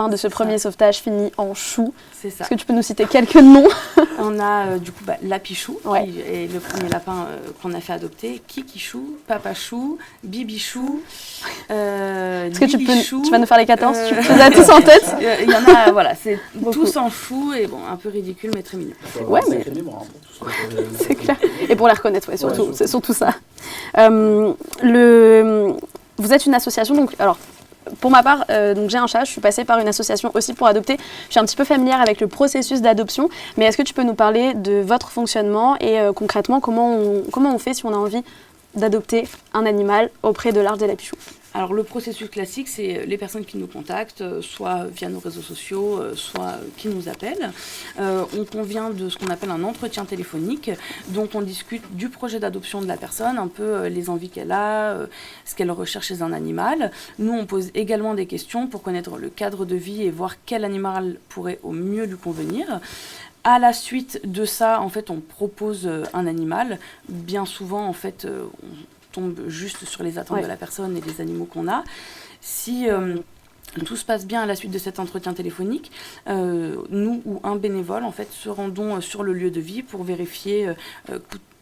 de ce premier sauvetage fini en chou. C'est ça. Est-ce que tu peux nous citer quelques noms? On a du coup Lapichou, qui est le premier lapin qu'on a fait adopter, Kikichou, Papachou, Bibichou, Est-ce que tu vas nous faire les 14? Tu les as tous en tête? Il y en a, voilà, c'est tous en chou et un peu ridicule mais très mignon. Ouais, mais c'est clair. Et pour les reconnaître, surtout, c'est surtout ça. Vous êtes une association, donc alors. Pour ma part, donc j'ai un chat, je suis passée par une association aussi pour adopter. Je suis un petit peu familière avec le processus d'adoption, mais est-ce que tu peux nous parler de votre fonctionnement et concrètement comment on fait si on a envie d'adopter un animal auprès de l'Arche des Lapichoux? Alors le processus classique, c'est les personnes qui nous contactent, soit via nos réseaux sociaux, soit qui nous appellent. On convient de ce qu'on appelle un entretien téléphonique. Donc on discute du projet d'adoption de la personne, un peu les envies qu'elle a, ce qu'elle recherche chez un animal. Nous, on pose également des questions pour connaître le cadre de vie et voir quel animal pourrait au mieux lui convenir. À la suite de ça, en fait, on propose un animal. Bien souvent, en fait, on tombe juste sur les attentes de la personne et des animaux qu'on a. Si tout se passe bien à la suite de cet entretien téléphonique, nous ou un bénévole, en fait, se rendons sur le lieu de vie pour vérifier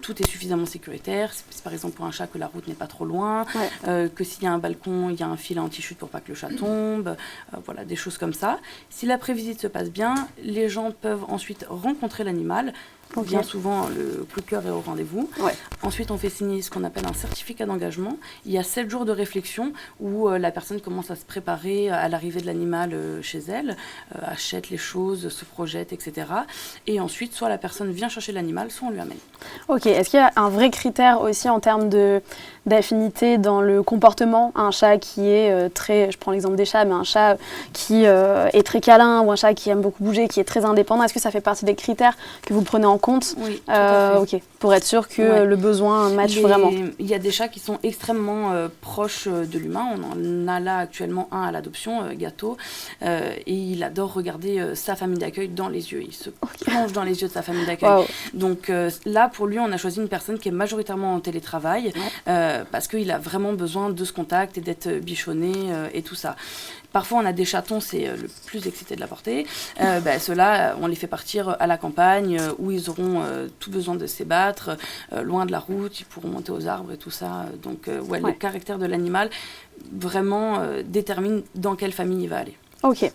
tout est suffisamment sécuritaire. C'est par exemple pour un chat que la route n'est pas trop loin, que s'il y a un balcon, il y a un filet anti-chute pour pas que le chat tombe, voilà, des choses comme ça. Si la prévisite se passe bien, les gens peuvent ensuite rencontrer l'animal, Bien souvent, le coup de cœur est au rendez-vous. Ouais. Ensuite, on fait signer ce qu'on appelle un certificat d'engagement. Il y a 7 jours de réflexion où la personne commence à se préparer à l'arrivée de l'animal chez elle, achète les choses, se projette, etc. Et ensuite, soit la personne vient chercher l'animal, soit on lui amène. Ok, est-ce qu'il y a un vrai critère aussi en termes d'affinité dans le comportement? Un chat qui est très, je prends l'exemple des chats, mais un chat qui est très câlin ou un chat qui aime beaucoup bouger, qui est très indépendant, est-ce que ça fait partie des critères que vous prenez en compte? Oui, tout à fait. Ok, pour être sûr que le besoin matche vraiment. Il y a des chats qui sont extrêmement proches de l'humain. On en a là actuellement un à l'adoption, Gâteau, et il adore regarder sa famille d'accueil dans les yeux. Il se plonge dans les yeux de sa famille d'accueil. Wow. Donc là, pour lui, on a choisi une personne qui est majoritairement en télétravail, parce qu'il a vraiment besoin de ce contact et d'être bichonné et tout ça. Parfois, on a des chatons, c'est le plus excité de la portée. Ceux-là, on les fait partir à la campagne où ils auront tout besoin de s'ébattre, loin de la route, ils pourront monter aux arbres et tout ça. Donc, le caractère de l'animal vraiment détermine dans quelle famille il va aller. Ok.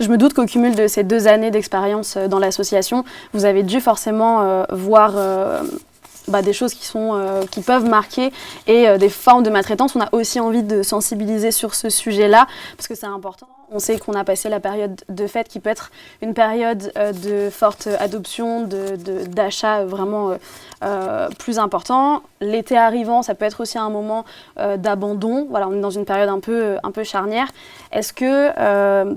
Je me doute qu'au cumul de ces 2 années d'expérience dans l'association, vous avez dû forcément voir des choses qui peuvent marquer et des formes de maltraitance. On a aussi envie de sensibiliser sur ce sujet-là parce que c'est important. On sait qu'on a passé la période de fête qui peut être une période de forte adoption, d'achat vraiment plus important. L'été arrivant, ça peut être aussi un moment d'abandon. Voilà, on est dans une période un peu charnière. Est-ce que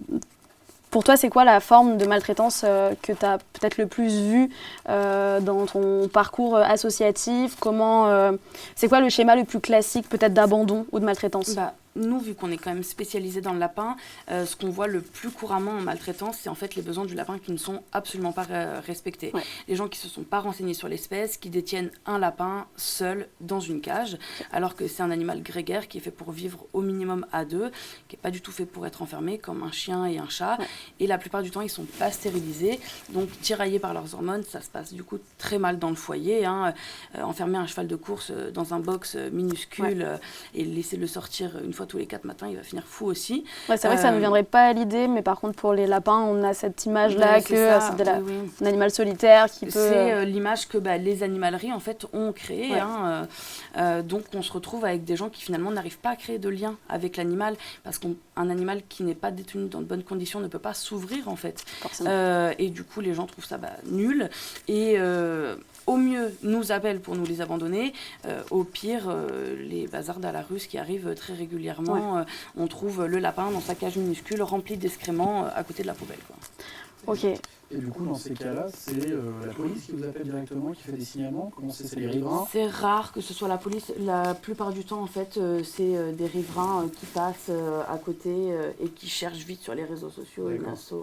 pour toi, c'est quoi la forme de maltraitance que tu as peut-être le plus vue dans ton parcours associatif? C'est quoi le schéma le plus classique peut-être d'abandon ou de maltraitance? Nous, vu qu'on est quand même spécialisé dans le lapin, ce qu'on voit le plus couramment en maltraitance, c'est en fait les besoins du lapin qui ne sont absolument pas respectés. Ouais. Les gens qui ne se sont pas renseignés sur l'espèce, qui détiennent un lapin seul dans une cage, alors que c'est un animal grégaire qui est fait pour vivre au minimum à 2, qui n'est pas du tout fait pour être enfermé comme un chien et un chat. Ouais. Et la plupart du temps, ils ne sont pas stérilisés, donc tiraillés par leurs hormones, ça se passe du coup très mal dans le foyer. Enfermer un cheval de course dans un box minuscule et laisser le sortir une fois tous les 4 matins, il va finir fou aussi. Ouais, c'est vrai que ça ne viendrait pas à l'idée, mais par contre pour les lapins, on a cette image-là que c'est un animal solitaire qui peut... C'est l'image que les animaleries en fait ont créée. Donc on se retrouve avec des gens qui finalement n'arrivent pas à créer de lien avec l'animal, parce qu'un animal qui n'est pas détenu dans de bonnes conditions ne peut pas s'ouvrir en fait. Et du coup les gens trouvent ça nul. Et au mieux, nous appellent pour nous les abandonner. Au pire, les bazards à la Russe qui arrivent très régulièrement. On trouve le lapin dans sa cage minuscule remplie d'excréments à côté de la poubelle. Ok. Et du coup, dans ces cas-là, c'est la police qui vous appelle directement, qui fait des signalements? Comment c'est les riverains? C'est rare que ce soit la police. La plupart du temps, en fait, c'est des riverains qui passent à côté et qui cherchent vite sur les réseaux sociaux une asso.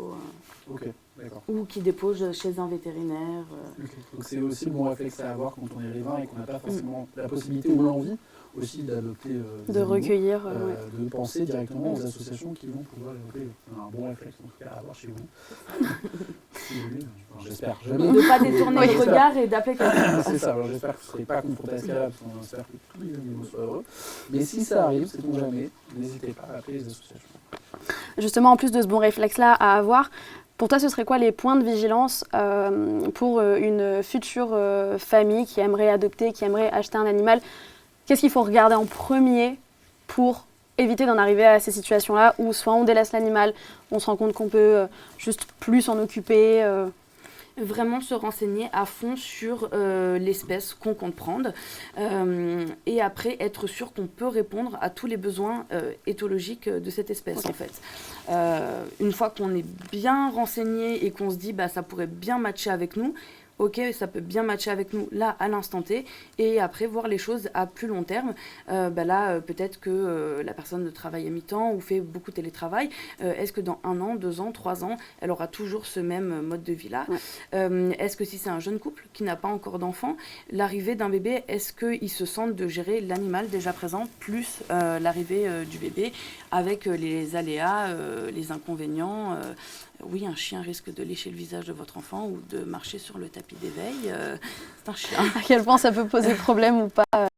Ok, d'accord. Ou qui déposent chez un vétérinaire. Okay. Donc c'est aussi le bon réflexe à avoir quand on est riverain et qu'on n'a pas forcément la possibilité ou l'envie aussi d'adopter de recueillir, de penser directement aux associations qui vont pouvoir adopter. Un bon réflexe en tout cas à avoir chez vous. J'espère. De ne pas détourner le regard et d'appeler quelqu'un. C'est ça, alors j'espère que vous ne serez pas confronté à ce cas-là, parce qu'on espère que tous les animaux soient heureux. Mais si ça arrive, sait-on jamais, n'hésitez pas à appeler les associations. Justement, en plus de ce bon réflexe-là à avoir, pour toi, ce serait quoi les points de vigilance pour une future famille qui aimerait adopter, qui aimerait acheter un animal? Qu'est-ce qu'il faut regarder en premier pour éviter d'en arriver à ces situations-là où soit on délaisse l'animal, on se rend compte qu'on peut juste plus s'en occuper Vraiment se renseigner à fond sur l'espèce qu'on compte prendre et après être sûr qu'on peut répondre à tous les besoins éthologiques de cette espèce en fait. Une fois qu'on est bien renseigné et qu'on se dit ça pourrait bien matcher avec nous, ok, ça peut bien matcher avec nous là à l'instant T, et après voir les choses à plus long terme. Là, peut-être que la personne travaille à mi-temps ou fait beaucoup de télétravail. Est-ce que dans 1 an, 2 ans, 3 ans, elle aura toujours ce même mode de vie-là? Est-ce que si c'est un jeune couple qui n'a pas encore d'enfant, l'arrivée d'un bébé, est-ce qu'ils se sentent de gérer l'animal déjà présent plus l'arrivée du bébé avec les aléas, les inconvénients oui, un chien risque de lécher le visage de votre enfant ou de marcher sur le tapis d'éveil. C'est un chien. À quel point ça peut poser problème ou pas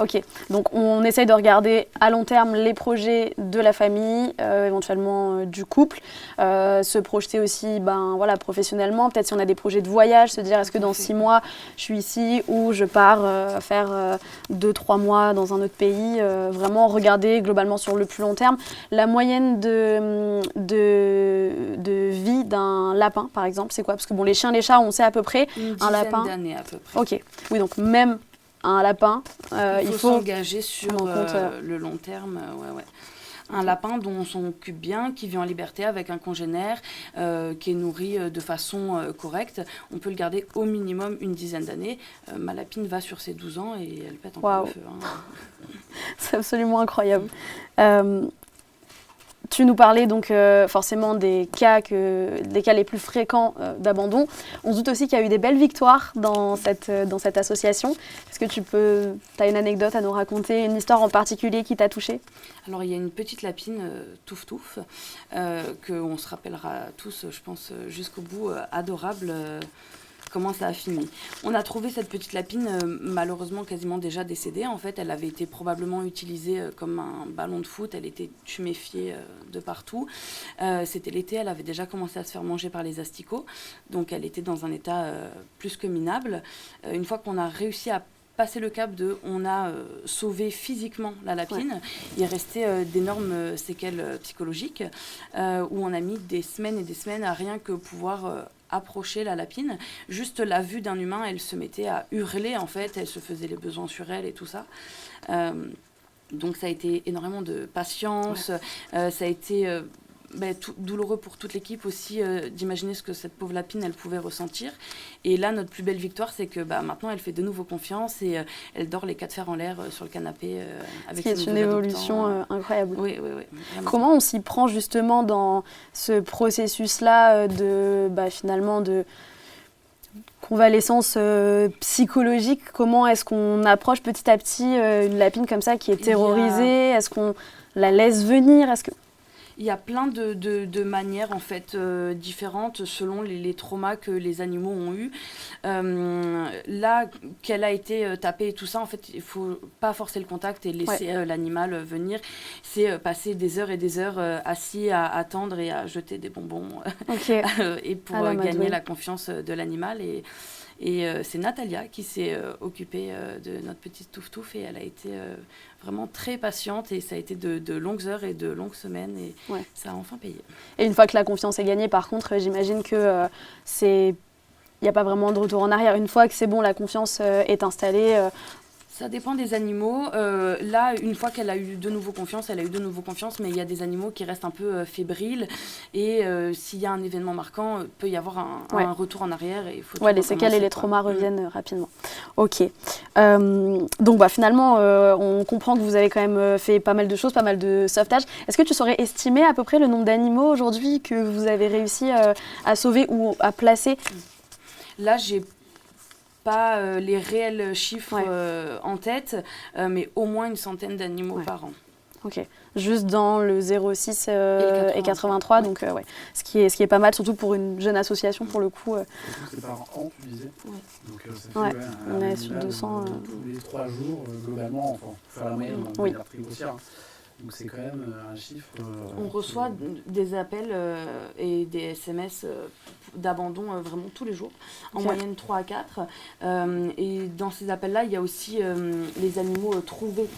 Ok, donc on essaye de regarder à long terme les projets de la famille, éventuellement du couple, se projeter aussi voilà, professionnellement, peut-être si on a des projets de voyage, se dire est-ce que dans 6 mois je suis ici ou je pars faire 2-3 mois dans un autre pays, vraiment regarder globalement sur le plus long terme. La moyenne de vie d'un lapin par exemple, c'est quoi? Parce que bon, les chiens, les chats, on sait à peu près. Une un lapin. dizaine d'années à peu près. Ok, oui, donc même un lapin, il faut s'engager sur le long terme. Ouais. Un lapin dont on s'occupe bien, qui vit en liberté avec un congénère, qui est nourri de façon correcte, on peut le garder au minimum une dizaine d'années. Ma lapine va sur ses 12 ans et elle pète encore le feu. Hein. C'est absolument incroyable. Tu nous parlais donc forcément des cas les plus fréquents d'abandon. On se doute aussi qu'il y a eu des belles victoires dans cette association. Est-ce que tu as une anecdote à nous raconter, une histoire en particulier qui t'a touchée? Alors il y a une petite lapine, Touf Touf, qu'on se rappellera tous, je pense, jusqu'au bout, adorable. Comment ça a fini. On a trouvé cette petite lapine malheureusement quasiment déjà décédée. En fait, elle avait été probablement utilisée comme un ballon de foot. Elle était tuméfiée de partout. C'était l'été, elle avait déjà commencé à se faire manger par les asticots. Donc elle était dans un état plus que minable. Une fois qu'on a réussi à passer le cap on a sauvé physiquement la lapine. Il restait d'énormes séquelles psychologiques où on a mis des semaines et des semaines à rien que pouvoir approcher la lapine. Juste la vue d'un humain, elle se mettait à hurler en fait, elle se faisait les besoins sur elle et tout ça. Donc ça a été énormément de patience, ça a été douloureux pour toute l'équipe aussi d'imaginer ce que cette pauvre lapine elle pouvait ressentir. Et là notre plus belle victoire c'est que maintenant elle fait de nouveau confiance et elle dort les 4 fers en l'air sur le canapé avec ses nouveaux adoptants. C'est une évolution incroyable. Oui. Comment on s'y prend justement dans ce processus-là finalement de convalescence psychologique? Comment est-ce qu'on approche petit à petit une lapine comme ça qui est terrorisée? Est-ce qu'on la laisse venir? Il y a plein de manières en fait différentes selon les traumas que les animaux ont eus. Là, qu'elle a été tapée et tout ça, en fait, il ne faut pas forcer le contact et laisser l'animal venir. C'est passer des heures et des heures assis à attendre et à jeter des bonbons et pour gagner la confiance de l'animal. Et c'est Natalia qui s'est occupée de notre petite Touf Touf et elle a été vraiment très patiente et ça a été de longues heures et de longues semaines et ça a enfin payé. Et une fois que la confiance est gagnée, par contre, j'imagine que il n'y a pas vraiment de retour en arrière. Une fois que c'est bon, la confiance est installée. Ça dépend des animaux. Là, une fois qu'elle a eu de nouveau confiance, mais il y a des animaux qui restent un peu fébriles. Et s'il y a un événement marquant, peut y avoir un retour en arrière. Et faut les séquelles et les traumas reviennent rapidement. Ok. Donc finalement, on comprend que vous avez quand même fait pas mal de choses, pas mal de sauvetage. Est-ce que tu saurais estimer à peu près le nombre d'animaux aujourd'hui que vous avez réussi à sauver ou à placer? Là, j'ai pas les réels chiffres en tête, mais au moins une centaine d'animaux par an. Ok, juste dans le 06 et 83, donc ce qui est pas mal, surtout pour une jeune association pour le coup. C'est par an, tu disais. Donc ça fait on est sur 200 tous les 3 jours globalement, enfin, pour faire la moyenne, on va dire très grossière. Donc c'est quand même un chiffre... on reçoit des appels et des SMS d'abandon vraiment tous les jours, en moyenne 3 à 4. Et dans ces appels-là, il y a aussi les animaux trouvés.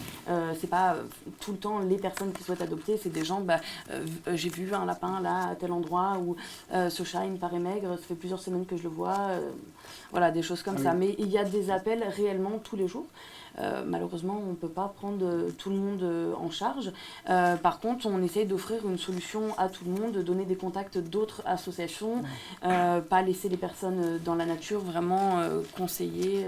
C'est pas tout le temps les personnes qui souhaitent adopter, c'est des gens, j'ai vu un lapin là, à tel endroit, ou ce chat, il me paraît maigre, ça fait plusieurs semaines que je le vois. Voilà, des choses comme ça. Mais il y a des appels réellement tous les jours. Malheureusement, on ne peut pas prendre tout le monde en charge. Par contre, on essaye d'offrir une solution à tout le monde, de donner des contacts d'autres associations, pas laisser les personnes dans la nature, vraiment conseiller.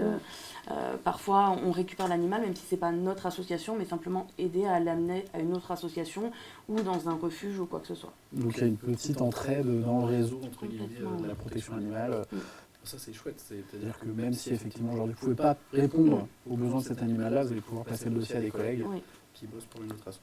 Parfois, on récupère l'animal, même si ce n'est pas notre association, mais simplement aider à l'amener à une autre association ou dans un refuge ou quoi que ce soit. Donc il y a une petite entraide dans le réseau entre guillemets, de la protection animale. Ça, c'est chouette. C'est-à-dire que même si, effectivement, aujourd'hui, vous ne pouvez pas répondre aux besoins de cet animal-là, vous allez pouvoir passer le dossier à des collègues qui bosse pour une autre asso.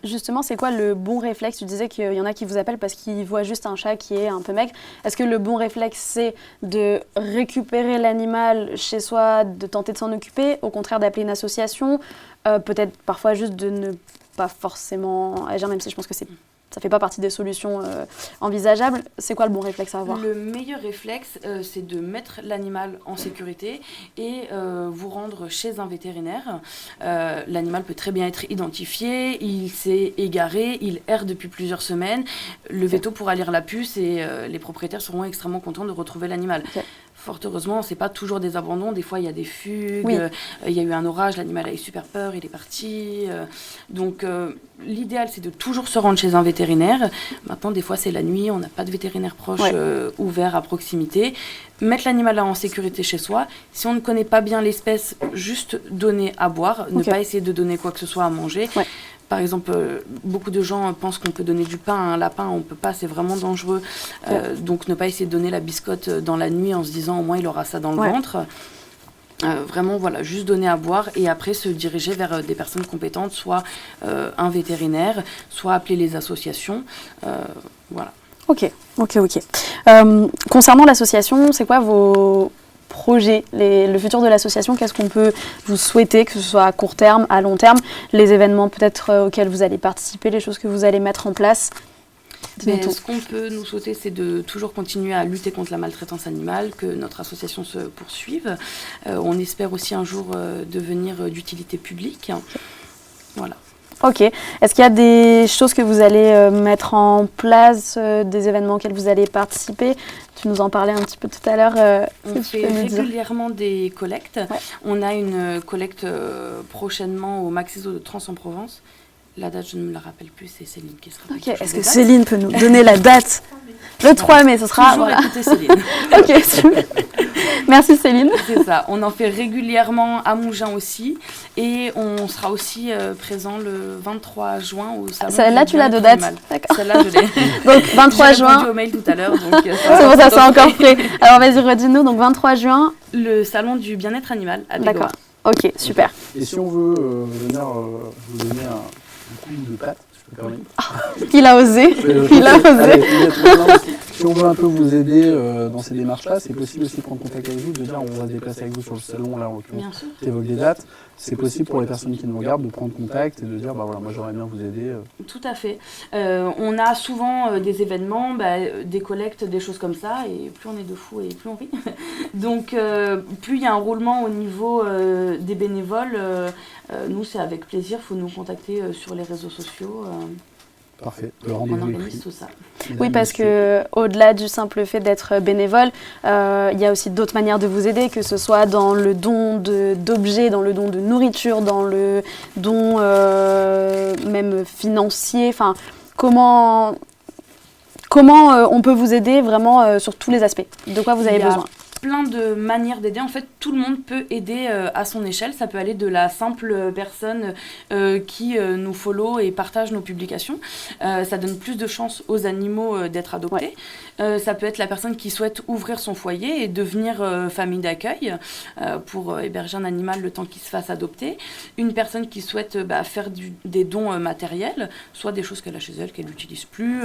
Justement, c'est quoi le bon réflexe? Tu disais qu'il y en a qui vous appellent parce qu'ils voient juste un chat qui est un peu maigre. Est-ce que le bon réflexe, c'est de récupérer l'animal chez soi, de tenter de s'en occuper, au contraire d'appeler une association, peut-être parfois juste de ne pas forcément agir, même si je pense que ça ne fait pas partie des solutions envisageables. C'est quoi le bon réflexe à avoir? Le meilleur réflexe, c'est de mettre l'animal en sécurité et vous rendre chez un vétérinaire. L'animal peut très bien être identifié, il s'est égaré, il erre depuis plusieurs semaines. Le véto pourra lire la puce et les propriétaires seront extrêmement contents de retrouver l'animal. Okay. Fort heureusement, ce n'est pas toujours des abandons. Des fois, il y a des fugues, oui. Il y a eu un orage, l'animal a eu super peur, il est parti. Donc, l'idéal, c'est de toujours se rendre chez un vétérinaire. Maintenant, des fois, c'est la nuit, on n'a pas de vétérinaire proche ouvert à proximité. Mettre l'animal en sécurité chez soi. Si on ne connaît pas bien l'espèce, juste donner à boire. Ne pas essayer de donner quoi que ce soit à manger. Ouais. Par exemple, beaucoup de gens pensent qu'on peut donner du pain à un lapin, on ne peut pas, c'est vraiment dangereux. Donc ne pas essayer de donner la biscotte dans la nuit en se disant au moins il aura ça dans le ventre. Vraiment, voilà, juste donner à boire et après se diriger vers des personnes compétentes, soit un vétérinaire, soit appeler les associations. Voilà. Ok. Concernant l'association, c'est quoi vos projet, le futur de l'association, qu'est-ce qu'on peut vous souhaiter, que ce soit à court terme, à long terme, les événements peut-être auxquels vous allez participer, les choses que vous allez mettre en place? Ce qu'on peut nous souhaiter, c'est de toujours continuer à lutter contre la maltraitance animale, que notre association se poursuive. On espère aussi un jour devenir d'utilité publique. Voilà. Ok. Est-ce qu'il y a des choses que vous allez mettre en place, des événements auxquels vous allez participer? Tu nous en parlais un petit peu tout à l'heure. On fait régulièrement des collectes. Ouais. On a une collecte prochainement au Maxiso de Trans en Provence. La date, je ne me la rappelle plus, c'est Céline qui sera. Ok, est-ce que Céline peut nous donner la date? Le 3 mai, ce sera... Toujours écouter Céline. Ok, super. Merci Céline. C'est ça, on en fait régulièrement à Mougins aussi. Et on sera aussi présent le 23 juin au salon. Celle-là, tu l'as de date? D'accord. Celle-là, je l'ai. Donc 23 juin. J'ai répondu au mail tout à l'heure. C'est bon, ça c'est encore prêt. Alors vas-y, redis-nous. Donc 23 juin. Le salon du bien-être animal à Bégois. D'accord. Ok, super. Et si on veut venir vous donner un coup de patte, je peux permettre. Il a osé. Il a osé. Allez, si on veut un peu vous aider dans ces démarches-là, c'est possible aussi de prendre contact avec vous, de dire on va se déplacer avec vous sur le salon, là en l'occurrence, tu évoques des dates. C'est possible pour les personnes qui nous regardent de prendre contact et de dire bah voilà, moi j'aurais bien vous aider. Tout à fait. On a souvent des événements, des collectes, des choses comme ça, et plus on est de fous et plus on rit. Donc plus il y a un roulement au niveau des bénévoles, nous c'est avec plaisir, il faut nous contacter sur les réseaux sociaux. Parfait. On organise tout ça. Oui, parce que au-delà du simple fait d'être bénévole, il y a aussi d'autres manières de vous aider, que ce soit dans le don d'objets, dans le don de nourriture, dans le don même financier. Enfin, comment on peut vous aider vraiment sur tous les aspects? De quoi vous avez besoin? Plein de manières d'aider. En fait, tout le monde peut aider à son échelle. Ça peut aller de la simple personne qui nous follow et partage nos publications. Ça donne plus de chances aux animaux d'être adoptés. Ouais. Ça peut être la personne qui souhaite ouvrir son foyer et devenir famille d'accueil pour héberger un animal le temps qu'il se fasse adopter. Une personne qui souhaite faire des dons matériels, soit des choses qu'elle a chez elle qu'elle n'utilise plus,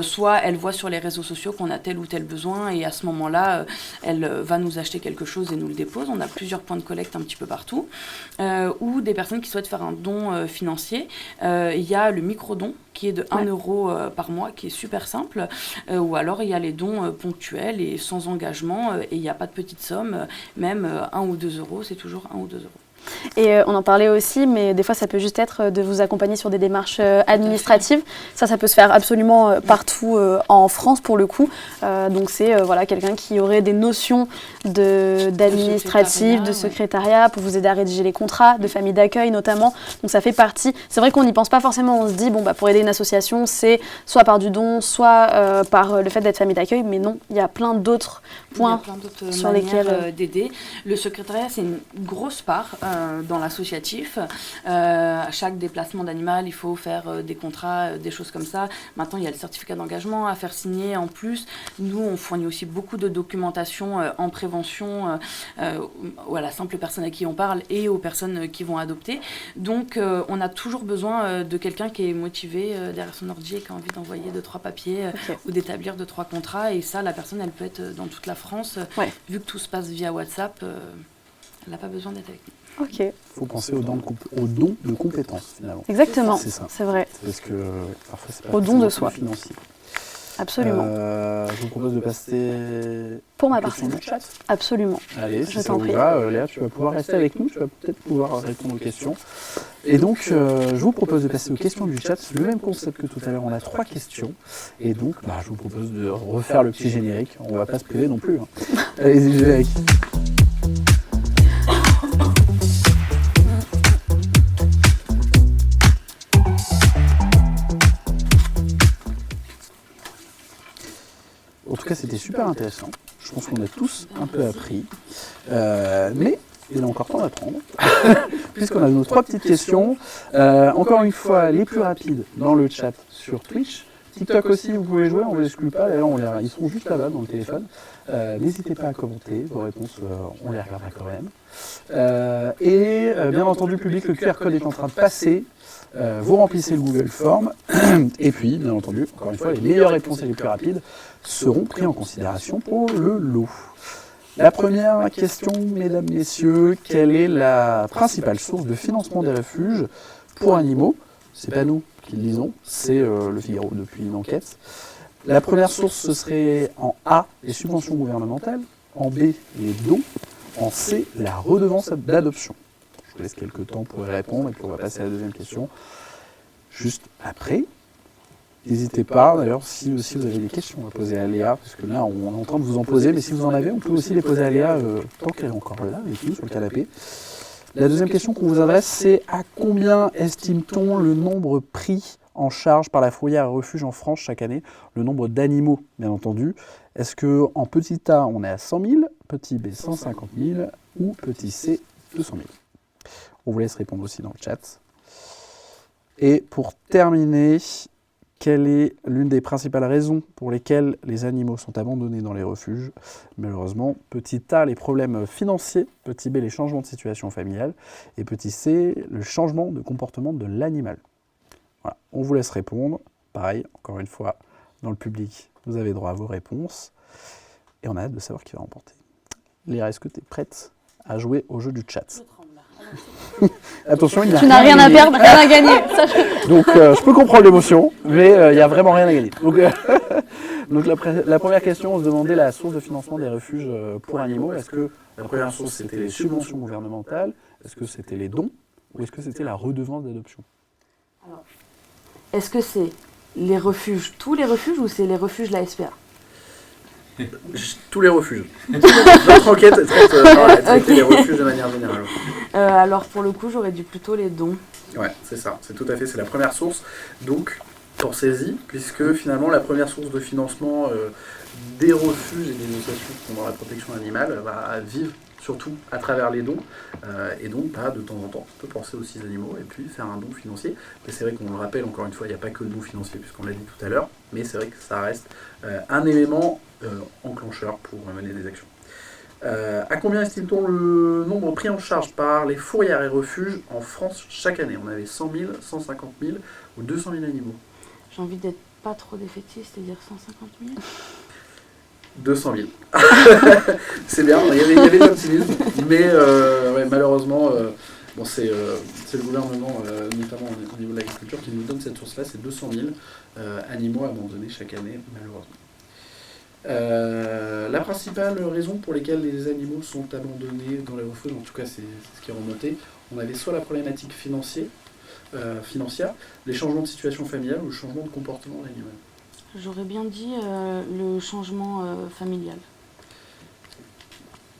soit elle voit sur les réseaux sociaux qu'on a tel ou tel besoin et à ce moment-là, elle va nous acheter quelque chose et nous le dépose. On a plusieurs points de collecte un petit peu partout. Ou des personnes qui souhaitent faire un don financier. Il y a le micro-don qui est de 1 euro par mois, qui est super simple. Ou alors il y a les dons ponctuels et sans engagement. Et il n'y a pas de petite somme. Même 1 ou 2 euros, c'est toujours 1 ou 2 euros. Et on en parlait aussi, mais des fois ça peut juste être de vous accompagner sur des démarches administratives. Ça peut se faire absolument partout en France pour le coup. Donc c'est quelqu'un qui aurait des notions d'administratif, de secrétariat pour vous aider à rédiger les contrats, de famille d'accueil notamment. Donc ça fait partie. C'est vrai qu'on n'y pense pas forcément, on se dit pour aider une association, c'est soit par du don, soit par le fait d'être famille d'accueil, mais non, il y a plein d'autres points sur lesquels d'aider. Le secrétariat, c'est une grosse part. dans l'associatif. À chaque déplacement d'animal, il faut faire des contrats, des choses comme ça. Maintenant, il y a le certificat d'engagement à faire signer en plus. Nous, on fournit aussi beaucoup de documentation en prévention à la simple personne à qui on parle et aux personnes qui vont adopter. Donc, on a toujours besoin de quelqu'un qui est motivé derrière son ordi et qui a envie d'envoyer 2-3 papiers ou d'établir 2-3 contrats. Et ça, la personne, elle peut être dans toute la France. Vu que tout se passe via WhatsApp, elle n'a pas besoin d'être avec nous. Ok. Il faut penser aux dons de compétences, finalement. Exactement, c'est ça. C'est vrai. Parce que parfois, c'est pas Au don de soi. financier. Absolument. Je vous propose de passer Pour ma aux partie. questions du chat. Absolument. Allez, Je si ça t'en vous prie. va, Léa, tu vas pouvoir rester avec nous, tu vas peut-être pouvoir répondre aux questions. Et donc, je vous propose de passer aux questions du chat. C'est le même concept que tout à l'heure, on a 3 questions. Et donc, je vous propose de refaire le petit générique. On ne va pas se priver non plus. Allez-y, générique. En tout cas, c'était super intéressant. Je pense qu'on a tous un peu appris. Mais il est encore temps d'apprendre. Puisqu'on a nos 3 petites questions. Encore une fois, les plus rapides dans le chat sur Twitch. TikTok aussi, vous pouvez jouer, on ne vous exclut pas. D'ailleurs, ils sont juste là-bas dans le téléphone. N'hésitez pas à commenter. Vos réponses, on les regardera quand même. Bien entendu, public, le QR code est en train de passer. Vous remplissez le Google Form. Et puis, bien entendu, encore une fois, les meilleures réponses et les plus rapides seront pris en considération pour le lot. La première question, mesdames, messieurs, quelle est la principale source de financement des refuges pour animaux? C'est pas nous qui le disons, c'est le Figaro depuis une enquête. La première source, ce serait en A, les subventions gouvernementales, en B, les dons, en C, la redevance d'adoption. Je vous laisse quelques temps pour y répondre et puis on va passer à la deuxième question juste après. N'hésitez pas, d'ailleurs, si aussi vous avez des questions à poser à Léa, parce que là, on est en train de vous en poser, mais si vous en avez, on peut aussi les poser à Léa tant qu'elle est encore là, avec nous, sur le canapé. La deuxième question qu'on vous adresse, c'est à combien estime-t-on le nombre pris en charge par la fourrière et refuge en France chaque année, le nombre d'animaux, bien entendu. Est-ce qu'en petit A, on est à 100 000, petit B, 150 000, ou petit C, 200 000 ? On vous laisse répondre aussi dans le chat. Et pour terminer, quelle est l'une des principales raisons pour lesquelles les animaux sont abandonnés dans les refuges? Malheureusement, petit A, les problèmes financiers, petit B, les changements de situation familiale, et petit C, le changement de comportement de l'animal. Voilà, on vous laisse répondre. Pareil, encore une fois, dans le public, vous avez droit à vos réponses. Et on a hâte de savoir qui va remporter. Léa, est-ce que tu es prête à jouer au jeu du chat? Attention, il n'y a Tu n'as rien à perdre, rien à gagner. Ça, Donc, je peux comprendre l'émotion, mais il n'y a vraiment rien à gagner. Donc la première question, on se demandait la source de financement des refuges pour animaux. Est-ce que la première source, c'était les subventions gouvernementales? Est-ce que c'était les dons? Ou est-ce que c'était la redevance d'adoption? Alors, est-ce que c'est les refuges, tous les refuges, ou c'est les refuges de la SPA? Tous les refuges. Notre enquête traite les refuges de manière générale. Alors pour le coup, j'aurais dit plutôt les dons. Ouais, c'est ça, c'est tout à fait, c'est la première source. Donc, pensez-y, puisque finalement, la première source de financement des refuges et des associations qui sont dans la protection animale va vivre surtout à travers les dons. Et donc, de temps en temps, on peut penser aussi aux animaux et puis faire un don financier. Mais c'est vrai qu'on le rappelle, encore une fois, il n'y a pas que le don financier, puisqu'on l'a dit tout à l'heure, mais c'est vrai que ça reste un élément enclencheur pour mener des actions. À combien estime-t-on le nombre pris en charge par les fourrières et refuges en France chaque année? On avait 100 000, 150 000 ou 200 000 animaux. J'ai envie d'être pas trop défaitiste et dire 150 000. 200 000. C'est bien, il y avait de l'optimisme, mais malheureusement, c'est le gouvernement, notamment au niveau de l'agriculture, qui nous donne cette source-là, c'est 200 000 animaux abandonnés chaque année, malheureusement. La principale raison pour laquelle les animaux sont abandonnés dans les refuges, en tout cas c'est ce qui est remonté, on avait soit la problématique financière, les changements de situation familiale ou le changement de comportement de l'animal. J'aurais bien dit le changement familial.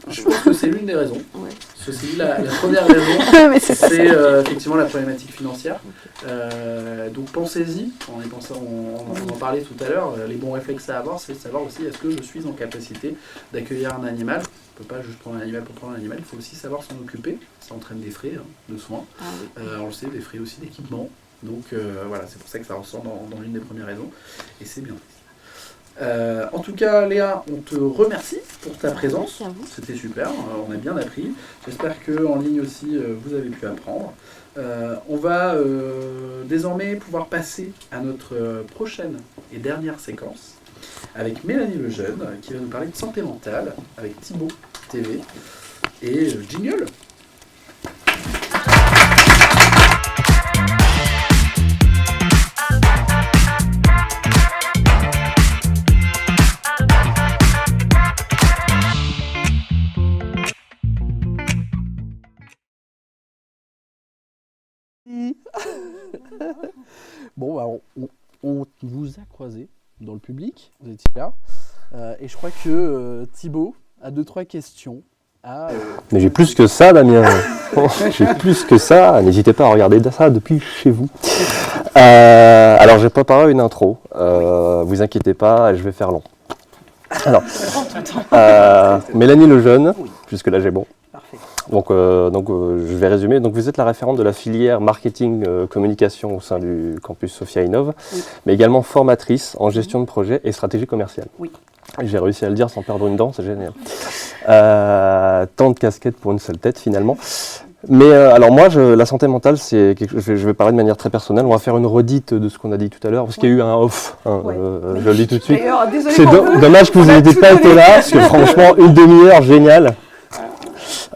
Je pense que c'est l'une des raisons. Ouais. Ceci, la première raison, Mais c'est pas c'est effectivement la problématique financière. Donc pensez-y, on en parlait tout à l'heure, les bons réflexes à avoir, c'est de savoir aussi est-ce que je suis en capacité d'accueillir un animal. On ne peut pas juste prendre un animal pour prendre un animal, il faut aussi savoir s'en occuper. Ça entraîne des frais de soins, on le sait, des frais aussi d'équipement. Donc voilà, c'est pour ça que ça ressort dans l'une des premières raisons, et c'est bien. En tout cas, Léa, on te remercie pour ta présence. C'était super, on a bien appris. J'espère qu'en ligne aussi, vous avez pu apprendre. On va désormais pouvoir passer à notre prochaine et dernière séquence avec Mélanie Lejeune qui va nous parler de santé mentale avec Thibaut TV et jingle. Bon, bah, on vous a croisé dans le public, vous étiez là, et je crois que Thibaut a 2-3 questions. Mais j'ai plus que ça, Damien. J'ai plus que ça. N'hésitez pas à regarder ça depuis chez vous. Alors, j'ai préparé une intro. Vous inquiétez pas, je vais faire long. Alors, Mélanie Lejeune, puisque là j'ai bon. Donc, je vais résumer. Donc, vous êtes la référente de la filière marketing communication au sein du campus Sophia Innov, mais également formatrice en gestion de projet et stratégie commerciale. Oui. J'ai réussi à le dire sans perdre une dent, c'est génial. Tant de casquettes pour une seule tête finalement. Mais alors moi, la santé mentale, c'est quelque chose, je vais parler de manière très personnelle. On va faire une redite de ce qu'on a dit tout à l'heure, parce qu'il y a eu un off, je le dis tout de suite. C'est dommage que vous n'ayez pas été là, parce que franchement, une demi-heure, génial.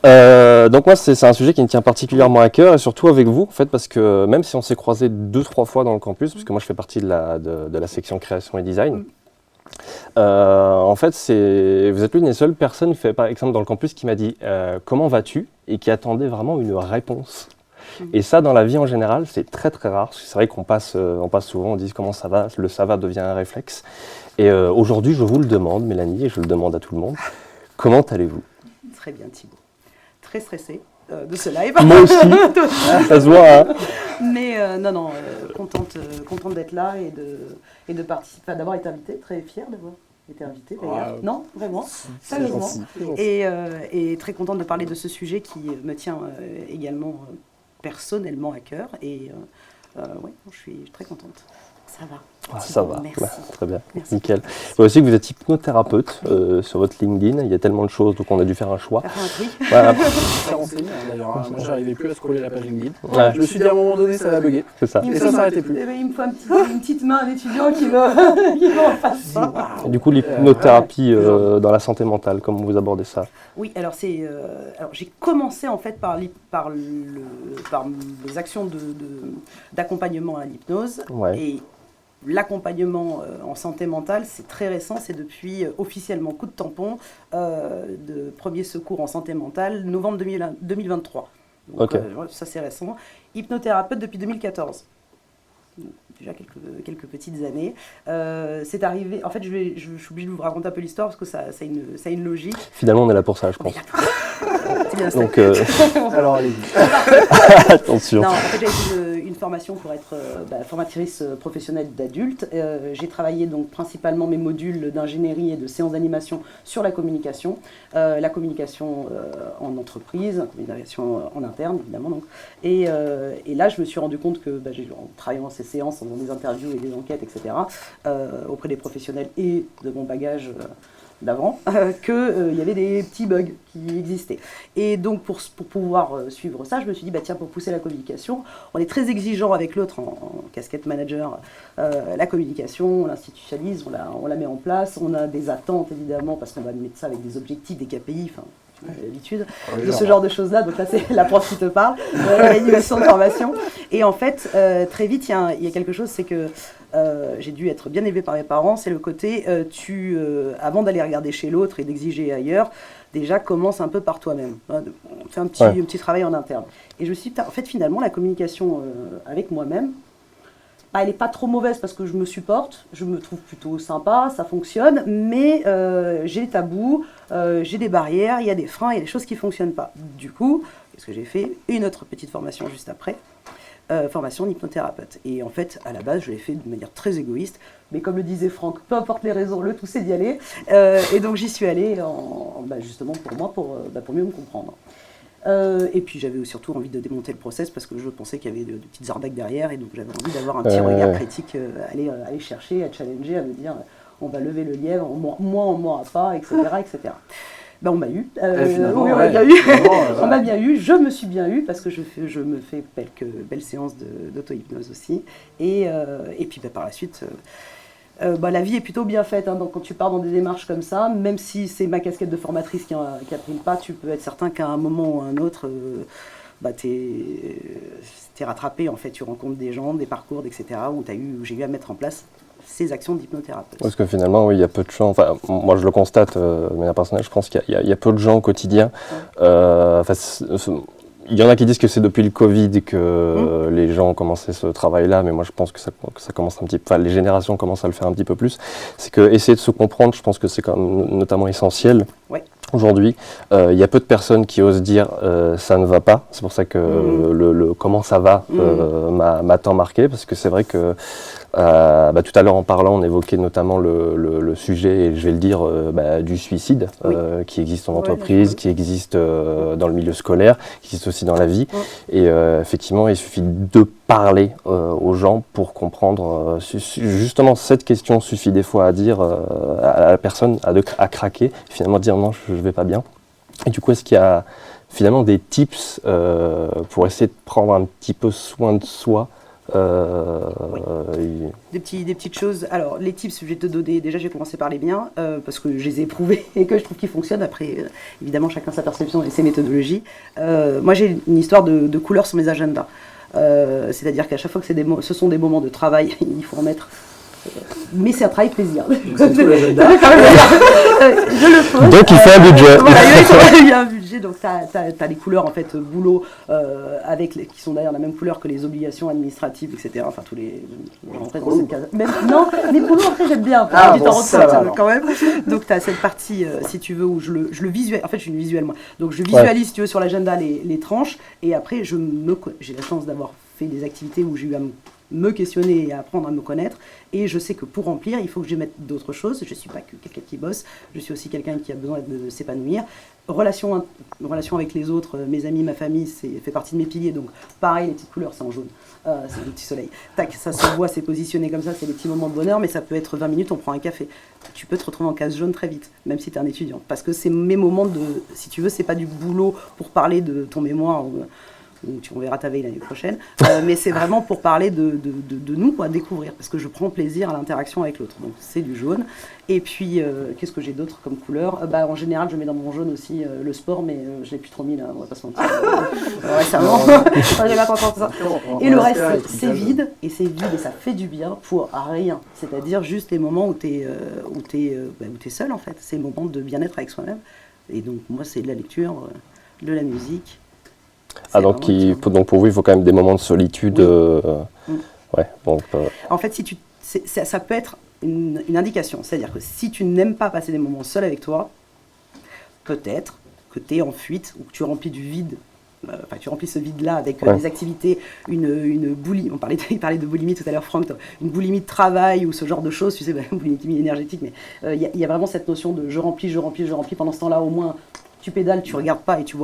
Donc moi, c'est un sujet qui me tient particulièrement à cœur, et surtout avec vous, en fait, parce que même si on s'est croisés 2-3 fois dans le campus, parce que moi je fais partie de la section création et design, en fait, vous êtes l'une des seules personnes, par exemple dans le campus, qui m'a dit comment vas-tu, et qui attendait vraiment une réponse. Et ça, dans la vie en général, c'est très très rare. Parce que c'est vrai qu'on passe souvent, on dit comment ça va, le ça va devient un réflexe. Et aujourd'hui, je vous le demande, Mélanie, et je le demande à tout le monde, comment allez-vous? Très bien, Thibaut. Très stressée de ce live. Moi aussi, ça se voit. Hein. Mais contente d'être là et de participer, d'avoir été invitée, très fière d'avoir été invitée d'ailleurs. Non, vraiment, sérieusement. Et très contente de parler de ce sujet qui me tient également personnellement à cœur. Et je suis très contente. Ça va. Ça va, merci. Très bien, merci. Nickel. Je vois aussi que vous êtes hypnothérapeute sur votre LinkedIn, il y a tellement de choses, donc on a dû faire un choix. Voilà. D'ailleurs, moi j'arrivais plus à scroller la page LinkedIn. Ouais. Je me suis dit à un moment donné ça va bugger. C'est ça. Et ça s'arrêtait plus. Il me faut une petite main d'étudiant qui va en face ça. Et du coup, l'hypnothérapie dans la santé mentale, comment vous abordez ça? Oui, alors j'ai commencé en fait par les actions d'accompagnement à l'hypnose. Ouais. Et l'accompagnement en santé mentale, c'est très récent, c'est depuis officiellement coup de tampon de premier secours en santé mentale, novembre 2023. Donc, ça c'est récent. Hypnothérapeute depuis 2014. Déjà quelques petites années. C'est arrivé, en fait je suis obligée de vous raconter un peu l'histoire parce que ça a une logique. Finalement on est là pour ça, je pense. C'est bien ça. Donc, alors allez-y. Attention. Non, en fait j'ai fait une formation pour être formatrice professionnelle d'adultes. J'ai travaillé donc principalement mes modules d'ingénierie et de séance d'animation sur la communication en entreprise, la communication en interne évidemment. Donc. Et là je me suis rendu compte que en travaillant ces séances, en faisant des interviews et des enquêtes, etc., auprès des professionnels et de mon bagage d'avant, qu'il y avait des petits bugs qui existaient. Et donc, pour pouvoir suivre ça, je me suis dit, tiens, pour pousser la communication, on est très exigeant avec l'autre en casquette manager. La communication, on l'institutionnalise, on la met en place, on a des attentes, évidemment, parce qu'on va mettre ça avec des objectifs, des KPI, l'habitude de ce genre de choses-là. Donc là, c'est la prof qui te parle, l'animation de formation. Et en fait, très vite, il y a quelque chose, c'est que j'ai dû être bien élevée par mes parents, c'est le côté, avant d'aller regarder chez l'autre et d'exiger ailleurs, déjà commence un peu par toi-même. Fais un petit travail en interne. Et je me suis dit, en fait, finalement, la communication avec moi-même, elle n'est pas trop mauvaise parce que je me supporte, je me trouve plutôt sympa, ça fonctionne, mais j'ai des tabous, j'ai des barrières, il y a des freins, il y a des choses qui ne fonctionnent pas. Du coup, qu'est-ce que j'ai fait? Une autre petite formation juste après, formation d'hypnothérapeute. Et en fait, à la base, je l'ai fait de manière très égoïste, mais comme le disait Franck, peu importe les raisons, le tout c'est d'y aller. Et donc j'y suis allée justement pour moi, pour mieux me comprendre. Et puis j'avais surtout envie de démonter le process parce que je pensais qu'il y avait de petites arnaques derrière et donc j'avais envie d'avoir un petit regard critique, aller chercher, à challenger, à me dire on va lever le lièvre, moi on ne m'aura pas, etc. etc. Ben, on m'a eu, on m'a bien eu, on m'a bien eu, je me suis bien eu parce que je me fais quelques belles séances d'auto-hypnose aussi et puis par la suite... la vie est plutôt bien faite, hein, donc quand tu pars dans des démarches comme ça, même si c'est ma casquette de formatrice qui a pris le pas, tu peux être certain qu'à un moment ou à un autre, t'es rattrapé, en fait, tu rencontres des gens, des parcours, etc., où j'ai eu à mettre en place ces actions d'hypnothérapeute. Parce que finalement, oui, il y a peu de gens, enfin, moi je le constate de manière personnelle, je pense qu'il y a peu de gens au quotidien. Il y en a qui disent que c'est depuis le Covid que les gens ont commencé ce travail-là, mais moi je pense que ça commence un petit peu, les générations commencent à le faire un petit peu plus. C'est que essayer de se comprendre, je pense que c'est quand même notamment essentiel. Ouais. Aujourd'hui, il y a peu de personnes qui osent dire ça ne va pas. C'est pour ça que le comment ça va m'a tant marqué, parce que c'est vrai que tout à l'heure en parlant, on évoquait notamment le sujet, et je vais le dire, du suicide qui existe en entreprise, qui existe dans le milieu scolaire, qui existe aussi dans la vie. Et effectivement, il suffit de parler aux gens pour comprendre. Justement, cette question suffit des fois à dire à la personne à craquer, finalement dire non, je ne vais pas bien. Et du coup, est-ce qu'il y a finalement des tips pour essayer de prendre un petit peu soin de soi? Des petites choses. Alors, les tips, je vais te donner. Déjà, j'ai commencé par les biens parce que je les ai éprouvés et que je trouve qu'ils fonctionnent. Après, évidemment, chacun sa perception et ses méthodologies. Moi, j'ai une histoire de couleurs sur mes agendas. C'est-à-dire qu'à chaque fois que ce sont des moments de travail, il faut en mettre. Mais c'est un travail plaisir. Je le pose. Donc il fait un budget. Il y a un budget, donc tu as les couleurs en fait boulot qui sont d'ailleurs la même couleur que les obligations administratives, etc. Enfin tous les. Non, les boulots après j'aime bien. Du temps quand même. Donc tu as cette partie, si tu veux, où je le visualise. En fait je suis une visuelle moi. Donc je visualise si tu veux sur l'agenda les tranches et après j'ai la chance d'avoir fait des activités où j'ai eu à me questionner et à apprendre à me connaître, et je sais que pour remplir, il faut que je mette d'autres choses. Je ne suis pas que quelqu'un qui bosse, je suis aussi quelqu'un qui a besoin de s'épanouir. Relation avec les autres, mes amis, ma famille, fait partie de mes piliers, donc pareil, les petites couleurs, c'est en jaune, c'est le petit soleil. Tac, ça se voit, c'est positionné comme ça, c'est des petits moments de bonheur, mais ça peut être 20 minutes, on prend un café. Tu peux te retrouver en case jaune très vite, même si tu es un étudiant, parce que c'est mes moments si tu veux, c'est pas du boulot pour parler de ton mémoire, on verra ta veille l'année prochaine, mais c'est vraiment pour parler de nous, à découvrir, parce que je prends plaisir à l'interaction avec l'autre, donc c'est du jaune. Et puis, qu'est-ce que j'ai d'autre comme couleur? En général, je mets dans mon jaune aussi le sport, mais je l'ai plus trop mis là, on va pas se mentir. Récemment, j'ai pas encore ça. Et le reste, c'est vide, et ça fait du bien pour rien. C'est-à-dire juste les moments où t'es seul, en fait. C'est le moment de bien-être avec soi-même. Et donc, moi, c'est de la lecture, de la musique. Donc pour vous, il faut quand même des moments de solitude. En fait, ça peut être une indication. C'est-à-dire que si tu n'aimes pas passer des moments seuls avec toi, peut-être que tu es en fuite ou que tu remplis du vide. Tu remplis ce vide-là avec des activités, une boulimie. Il parlait de boulimie tout à l'heure, Franck. Une boulimie de travail ou ce genre de choses. Tu sais, boulimie énergétique. Mais il y a vraiment cette notion de je remplis. Pendant ce temps-là, au moins, tu pédales, tu regardes pas et tu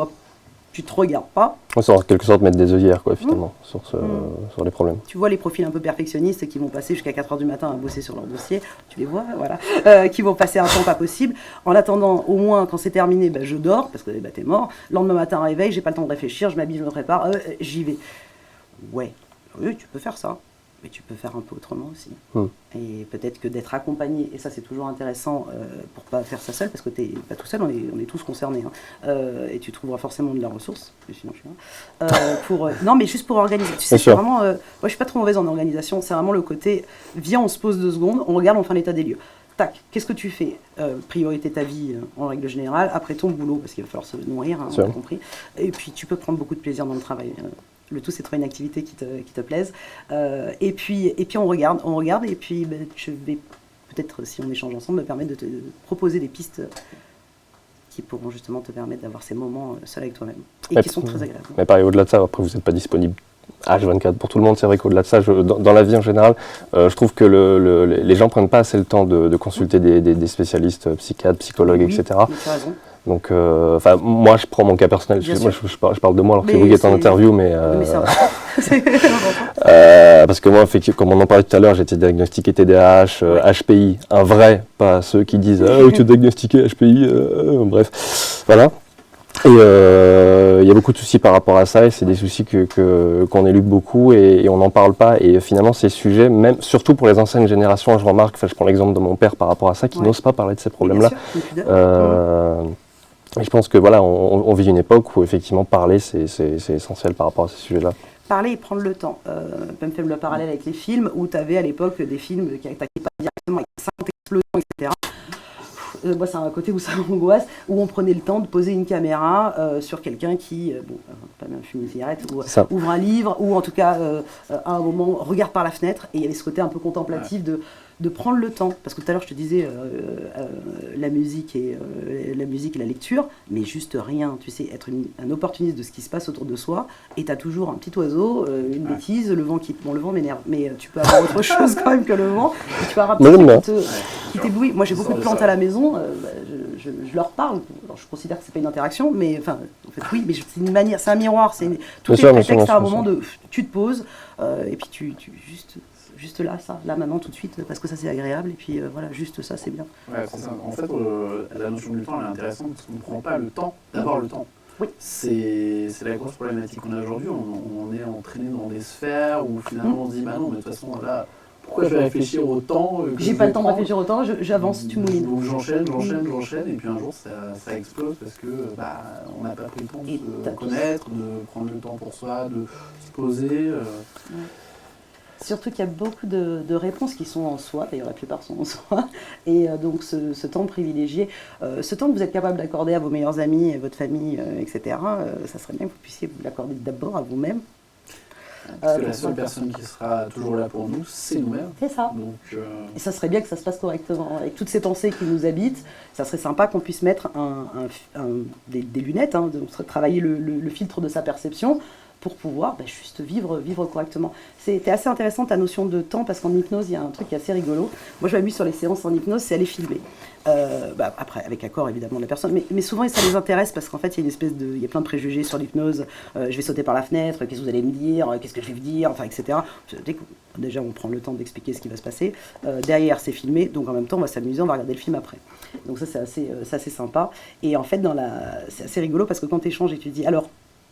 te regardes pas. C'est en quelque sorte mettre des œillères, finalement, sur les problèmes. Tu vois les profils un peu perfectionnistes qui vont passer jusqu'à 4h du matin à bosser sur leur dossier, tu les vois, voilà, qui vont passer un temps pas possible. En attendant, au moins, quand c'est terminé, je dors, parce que t'es mort. Le lendemain matin, réveil, j'ai pas le temps de réfléchir, je m'habille, je me prépare, j'y vais. Ouais, oui, tu peux faire ça. Mais tu peux faire un peu autrement aussi. Et peut-être que d'être accompagné, et ça c'est toujours intéressant pour pas faire ça seul, parce que t'es pas tout seul, on est tous concernés. Et tu trouveras forcément de la ressource, sinon je suis là. Non, mais juste pour organiser. Tu sais, c'est vraiment. Moi je suis pas trop mauvaise en organisation, c'est vraiment le côté viens, on se pose 2 secondes, on regarde, on fait un état des lieux. tac, qu'est-ce que tu fais? Priorité ta vie en règle générale, après ton boulot, parce qu'il va falloir se nourrir, on a compris. Et puis tu peux prendre beaucoup de plaisir dans le travail. Le tout, c'est de trouver une activité qui te plaise. Et puis on regarde, et puis je vais peut-être, si on échange ensemble, me permettre de te proposer des pistes qui pourront justement te permettre d'avoir ces moments seul avec toi-même et qui sont très agréables. Mais pareil, au-delà de ça, après vous n'êtes pas disponible H24 pour tout le monde, c'est vrai qu'au-delà de ça, dans la vie en général, je trouve que les gens ne prennent pas assez le temps de consulter des spécialistes, psychiatres, psychologues, etc. Tu as raison. Donc, moi, je prends mon cas personnel. Je parle de moi alors que Louis est en interview, mais parce que moi, effectivement, comme on en parlait tout à l'heure, j'ai été diagnostiqué TDAH, HPI, un vrai, pas ceux qui disent tu es diagnostiqué HPI, bref, voilà. Et il y a beaucoup de soucis par rapport à ça, et c'est des soucis qu'on élude beaucoup et on n'en parle pas. Et finalement, ces sujets, même surtout pour les anciennes générations, je remarque, je prends l'exemple de mon père par rapport à ça, qui n'ose pas parler de ces problèmes-là. Et je pense que voilà, on vit une époque où effectivement parler, c'est essentiel par rapport à ces sujets-là. Parler et prendre le temps. Même faire le parallèle avec les films, où tu avais à l'époque des films qui n'attaquaient pas directement avec 5 explosions, etc. Moi, c'est un côté où ça m'angoisse, où on prenait le temps de poser une caméra sur quelqu'un qui, pas même fume une cigarette, ou ouvre un livre, ou en tout cas, à un moment, regarde par la fenêtre, et il y avait ce côté un peu contemplatif de prendre le temps. Parce que tout à l'heure, je te disais, la musique et la lecture, mais juste rien, tu sais, être un opportuniste de ce qui se passe autour de soi, et tu as toujours un petit oiseau, une bêtise, le vent le vent m'énerve, mais tu peux avoir autre chose quand même que le vent, et tu peux avoir un petit truc qui t'éblouit. Moi, j'ai beaucoup de plantes à la maison, je leur parle. Alors, je considère que c'est pas une interaction, mais enfin, en fait, oui, mais c'est une manière, c'est un miroir, tout est prétexte à un moment de, tu te poses, et puis tu juste là, là maintenant, tout de suite, parce que ça c'est agréable, et puis voilà, juste ça c'est bien. Ouais, c'est ça. En fait, la notion du temps elle est intéressante parce qu'on ne prend pas le temps d'avoir le temps. Oui. C'est la grosse problématique qu'on a aujourd'hui. On est entraîné dans des sphères où finalement on se dit bah non, mais de toute façon là, pourquoi je vais réfléchir autant j'ai pas le temps de réfléchir autant, j'avance, tu mouilles. Donc j'enchaîne, et puis un jour ça explose parce que on n'a pas pris le temps de se connaître, de prendre le temps pour soi, de se poser. Surtout qu'il y a beaucoup de réponses qui sont en soi, d'ailleurs la plupart sont en soi, et donc ce temps privilégié, ce temps que vous êtes capable d'accorder à vos meilleurs amis, à votre famille, etc., ça serait bien que vous puissiez vous l'accorder d'abord à vous-même. Parce que la seule personne qui sera toujours là pour nous, c'est nous-mêmes. C'est ça. Donc, et ça serait bien que ça se passe correctement. Avec toutes ces pensées qui nous habitent, ça serait sympa qu'on puisse mettre des lunettes, de travailler le filtre de sa perception, pour pouvoir juste vivre correctement. C'était assez intéressant ta notion de temps, parce qu'en hypnose, il y a un truc qui est assez rigolo. Moi, je m'amuse sur les séances en hypnose, c'est aller filmer. Après, avec accord évidemment de la personne, mais souvent ça les intéresse parce qu'en fait, il y a plein de préjugés sur l'hypnose. Je vais sauter par la fenêtre, qu'est-ce que vous allez me dire, qu'est-ce que je vais vous dire, enfin, etc. Déjà, on prend le temps d'expliquer ce qui va se passer. Derrière, c'est filmé, donc en même temps, on va s'amuser, on va regarder le film après. Donc ça, c'est assez sympa. Et en fait, c'est assez rigolo parce que quand tu échanges et tu dis alors,